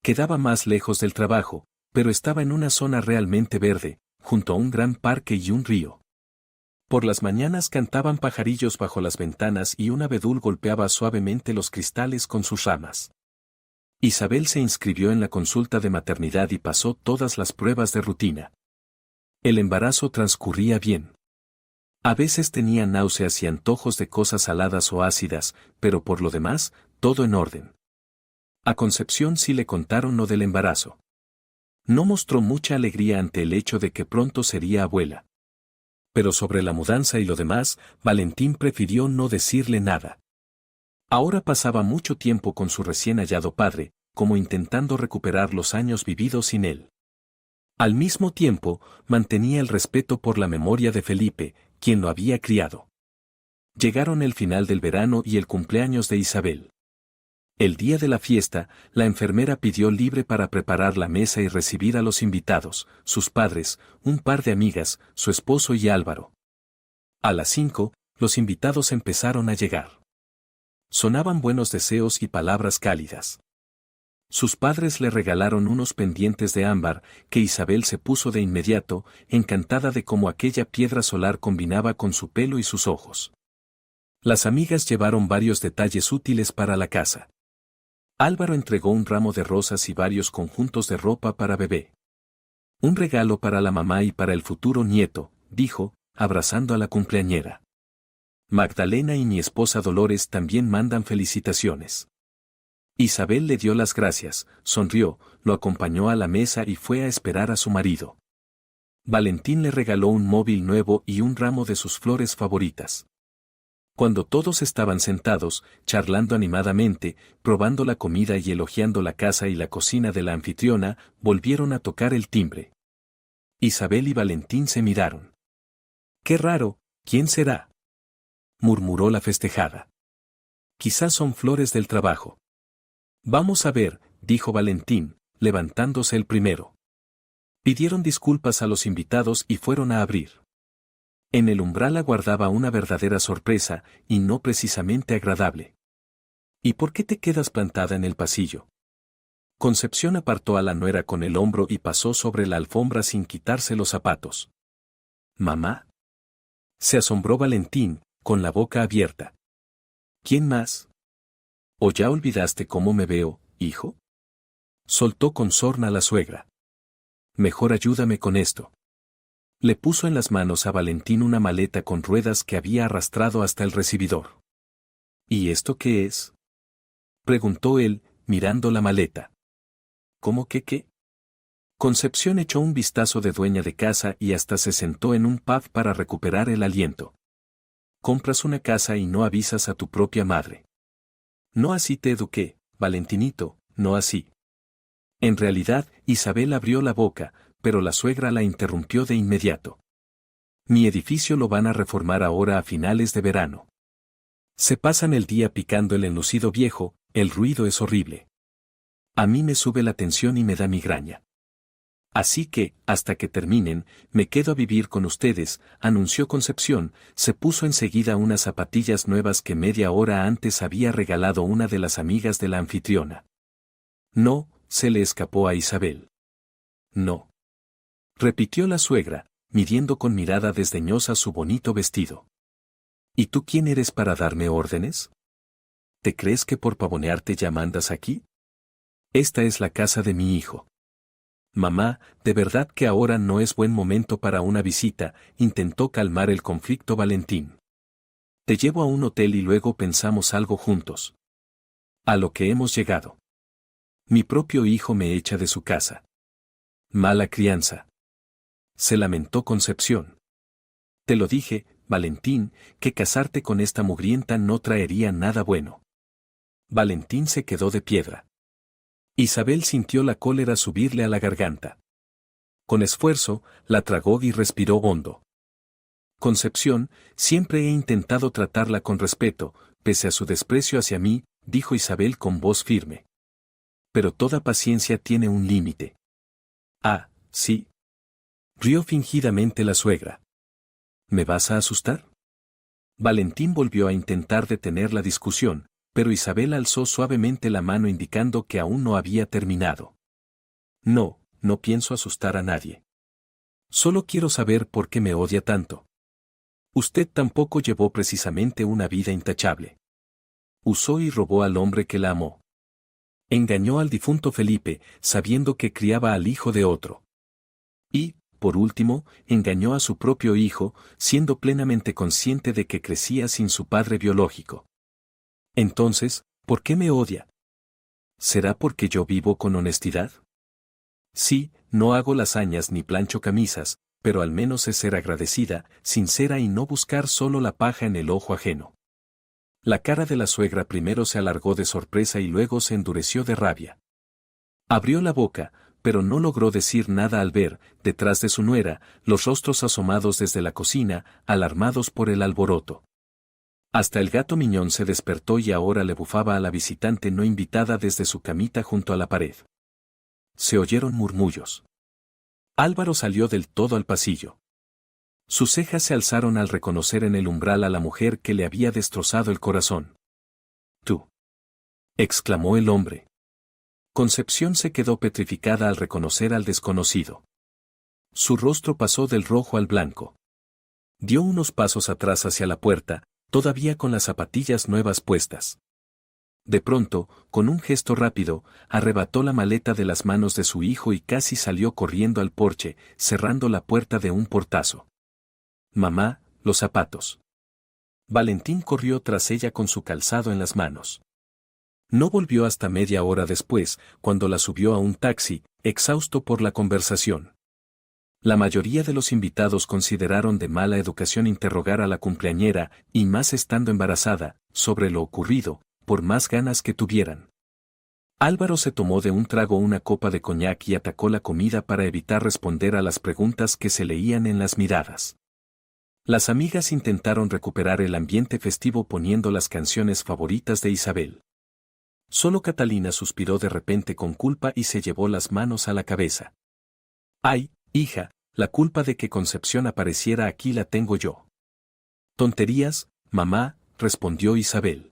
Quedaba más lejos del trabajo, pero estaba en una zona realmente verde, junto a un gran parque y un río. Por las mañanas cantaban pajarillos bajo las ventanas y un abedul golpeaba suavemente los cristales con sus ramas. Isabel se inscribió en la consulta de maternidad y pasó todas las pruebas de rutina. El embarazo transcurría bien. A veces tenía náuseas y antojos de cosas saladas o ácidas, pero por lo demás, todo en orden. A Concepción sí le contaron lo del embarazo. No mostró mucha alegría ante el hecho de que pronto sería abuela. Pero sobre la mudanza y lo demás, Valentín prefirió no decirle nada. Ahora pasaba mucho tiempo con su recién hallado padre, como intentando recuperar los años vividos sin él. Al mismo tiempo, mantenía el respeto por la memoria de Felipe, quien lo había criado. Llegaron el final del verano y el cumpleaños de Isabel. El día de la fiesta, la enfermera pidió libre para preparar la mesa y recibir a los invitados, sus padres, un par de amigas, su esposo y Álvaro. A las 5, los invitados empezaron a llegar. Sonaban buenos deseos y palabras cálidas. Sus padres le regalaron unos pendientes de ámbar, que Isabel se puso de inmediato, encantada de cómo aquella piedra solar combinaba con su pelo y sus ojos. Las amigas llevaron varios detalles útiles para la casa. Álvaro entregó un ramo de rosas y varios conjuntos de ropa para bebé. Un regalo para la mamá y para el futuro nieto, dijo, abrazando a la cumpleañera. Magdalena y mi esposa Dolores también mandan felicitaciones. Isabel le dio las gracias, sonrió, lo acompañó a la mesa y fue a esperar a su marido. Valentín le regaló un móvil nuevo y un ramo de sus flores favoritas. Cuando todos estaban sentados, charlando animadamente, probando la comida y elogiando la casa y la cocina de la anfitriona, volvieron a tocar el timbre. Isabel y Valentín se miraron. «Qué raro, ¿quién será?», murmuró la festejada. «Quizás son flores del trabajo». «Vamos a ver», dijo Valentín, levantándose el primero. Pidieron disculpas a los invitados y fueron a abrir. En el umbral aguardaba una verdadera sorpresa, y no precisamente agradable. ¿Y por qué te quedas plantada en el pasillo? Concepción apartó a la nuera con el hombro y pasó sobre la alfombra sin quitarse los zapatos. ¿Mamá? Se asombró Valentín, con la boca abierta. ¿Quién más? ¿O ya olvidaste cómo me veo, hijo? Soltó con sorna la suegra. Mejor ayúdame con esto. Le puso en las manos a Valentín una maleta con ruedas que había arrastrado hasta el recibidor. ¿Y esto qué es? Preguntó él, mirando la maleta. ¿Cómo que qué? Concepción echó un vistazo de dueña de casa y hasta se sentó en un pub para recuperar el aliento. Compras una casa y no avisas a tu propia madre. No así te eduqué, Valentinito, no así. En realidad, Isabel abrió la boca, pero la suegra la interrumpió de inmediato. Mi edificio lo van a reformar ahora a finales de verano. Se pasan el día picando el enlucido viejo, el ruido es horrible. A mí me sube la tensión y me da migraña. Así que, hasta que terminen, me quedo a vivir con ustedes, anunció Concepción, se puso enseguida unas zapatillas nuevas que media hora antes había regalado una de las amigas de la anfitriona. No, se le escapó a Isabel. No. Repitió la suegra, midiendo con mirada desdeñosa su bonito vestido. ¿Y tú quién eres para darme órdenes? ¿Te crees que por pavonearte ya mandas aquí? Esta es la casa de mi hijo. Mamá, de verdad que ahora no es buen momento para una visita, intentó calmar el conflicto Valentín. Te llevo a un hotel y luego pensamos algo juntos. A lo que hemos llegado. Mi propio hijo me echa de su casa. Mala crianza. Se lamentó Concepción. Te lo dije, Valentín, que casarte con esta mugrienta no traería nada bueno. Valentín se quedó de piedra. Isabel sintió la cólera subirle a la garganta. Con esfuerzo, la tragó y respiró hondo. Concepción, siempre he intentado tratarla con respeto, pese a su desprecio hacia mí, dijo Isabel con voz firme. Pero toda paciencia tiene un límite. Ah, sí. Rió fingidamente la suegra. ¿Me vas a asustar? Valentín volvió a intentar detener la discusión, pero Isabel alzó suavemente la mano indicando que aún no había terminado. No, no pienso asustar a nadie. Solo quiero saber por qué me odia tanto. Usted tampoco llevó precisamente una vida intachable. Usó y robó al hombre que la amó. Engañó al difunto Felipe, sabiendo que criaba al hijo de otro. Y, por último, engañó a su propio hijo, siendo plenamente consciente de que crecía sin su padre biológico. Entonces, ¿por qué me odia? ¿Será porque yo vivo con honestidad? Sí, no hago lasañas ni plancho camisas, pero al menos es ser agradecida, sincera y no buscar solo la paja en el ojo ajeno. La cara de la suegra primero se alargó de sorpresa y luego se endureció de rabia. Abrió la boca, pero no logró decir nada al ver, detrás de su nuera, los rostros asomados desde la cocina, alarmados por el alboroto. Hasta el gato Miñón se despertó y ahora le bufaba a la visitante no invitada desde su camita junto a la pared. Se oyeron murmullos. Álvaro salió del todo al pasillo. Sus cejas se alzaron al reconocer en el umbral a la mujer que le había destrozado el corazón. «Tú», exclamó el hombre. Concepción se quedó petrificada al reconocer al desconocido. Su rostro pasó del rojo al blanco. Dio unos pasos atrás hacia la puerta, todavía con las zapatillas nuevas puestas. De pronto, con un gesto rápido, arrebató la maleta de las manos de su hijo y casi salió corriendo al porche, cerrando la puerta de un portazo. «Mamá, los zapatos». Valentín corrió tras ella con su calzado en las manos. No volvió hasta media hora después, cuando la subió a un taxi, exhausto por la conversación. La mayoría de los invitados consideraron de mala educación interrogar a la cumpleañera, y más estando embarazada, sobre lo ocurrido, por más ganas que tuvieran. Álvaro se tomó de un trago una copa de coñac y atacó la comida para evitar responder a las preguntas que se leían en las miradas. Las amigas intentaron recuperar el ambiente festivo poniendo las canciones favoritas de Isabel. Solo Catalina suspiró de repente con culpa y se llevó las manos a la cabeza. Ay, hija, la culpa de que Concepción apareciera aquí la tengo yo. Tonterías, mamá, respondió Isabel.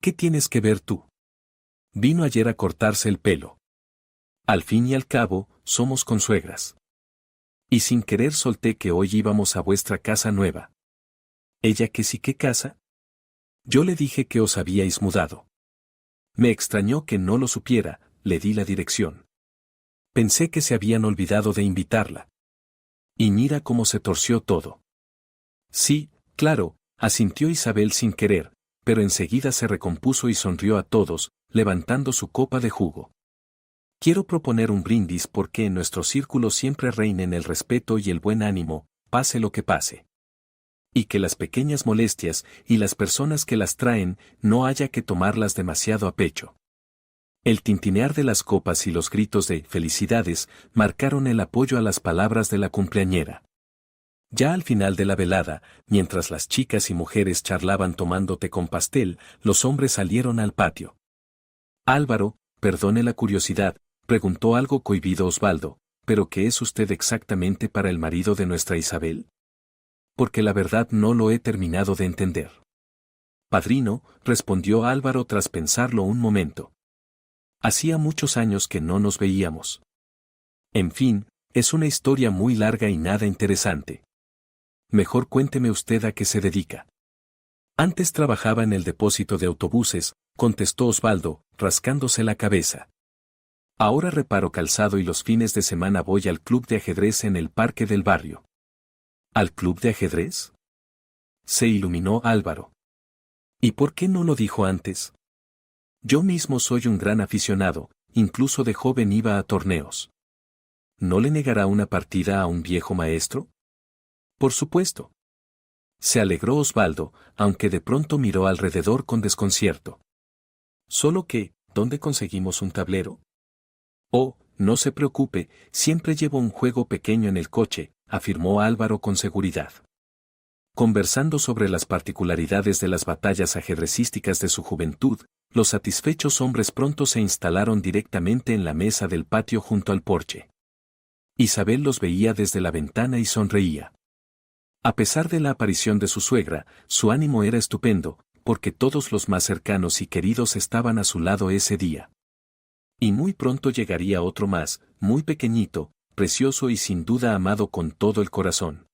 ¿Qué tienes que ver tú? Vino ayer a cortarse el pelo. Al fin y al cabo, somos consuegras. Y sin querer solté que hoy íbamos a vuestra casa nueva. ¿Ella que sí que casa? Yo le dije que os habíais mudado. Me extrañó que no lo supiera, le di la dirección. Pensé que se habían olvidado de invitarla. Y mira cómo se torció todo. Sí, claro, asintió Isabel sin querer, pero enseguida se recompuso y sonrió a todos, levantando su copa de jugo. Quiero proponer un brindis porque en nuestro círculo siempre reinen el respeto y el buen ánimo, pase lo que pase. Y que las pequeñas molestias y las personas que las traen no haya que tomarlas demasiado a pecho. El tintinear de las copas y los gritos de felicidades marcaron el apoyo a las palabras de la cumpleañera. Ya al final de la velada, mientras las chicas y mujeres charlaban tomando té con pastel, los hombres salieron al patio. Álvaro, perdone la curiosidad, preguntó algo cohibido Osvaldo, ¿pero qué es usted exactamente para el marido de nuestra Isabel? Porque la verdad no lo he terminado de entender. Padrino, respondió Álvaro tras pensarlo un momento. Hacía muchos años que no nos veíamos. En fin, es una historia muy larga y nada interesante. Mejor cuénteme usted a qué se dedica. Antes trabajaba en el depósito de autobuses, contestó Osvaldo, rascándose la cabeza. Ahora reparo calzado y los fines de semana voy al club de ajedrez en el parque del barrio. ¿Al club de ajedrez? Se iluminó Álvaro. ¿Y por qué no lo dijo antes? Yo mismo soy un gran aficionado, incluso de joven iba a torneos. ¿No le negará una partida a un viejo maestro? Por supuesto. Se alegró Osvaldo, aunque de pronto miró alrededor con desconcierto. Solo que, ¿dónde conseguimos un tablero? Oh, no se preocupe, siempre llevo un juego pequeño en el coche, afirmó Álvaro con seguridad. Conversando sobre las particularidades de las batallas ajedrecísticas de su juventud, los satisfechos hombres pronto se instalaron directamente en la mesa del patio junto al porche. Isabel los veía desde la ventana y sonreía. A pesar de la aparición de su suegra, su ánimo era estupendo, porque todos los más cercanos y queridos estaban a su lado ese día. Y muy pronto llegaría otro más, muy pequeñito, precioso y sin duda amado con todo el corazón.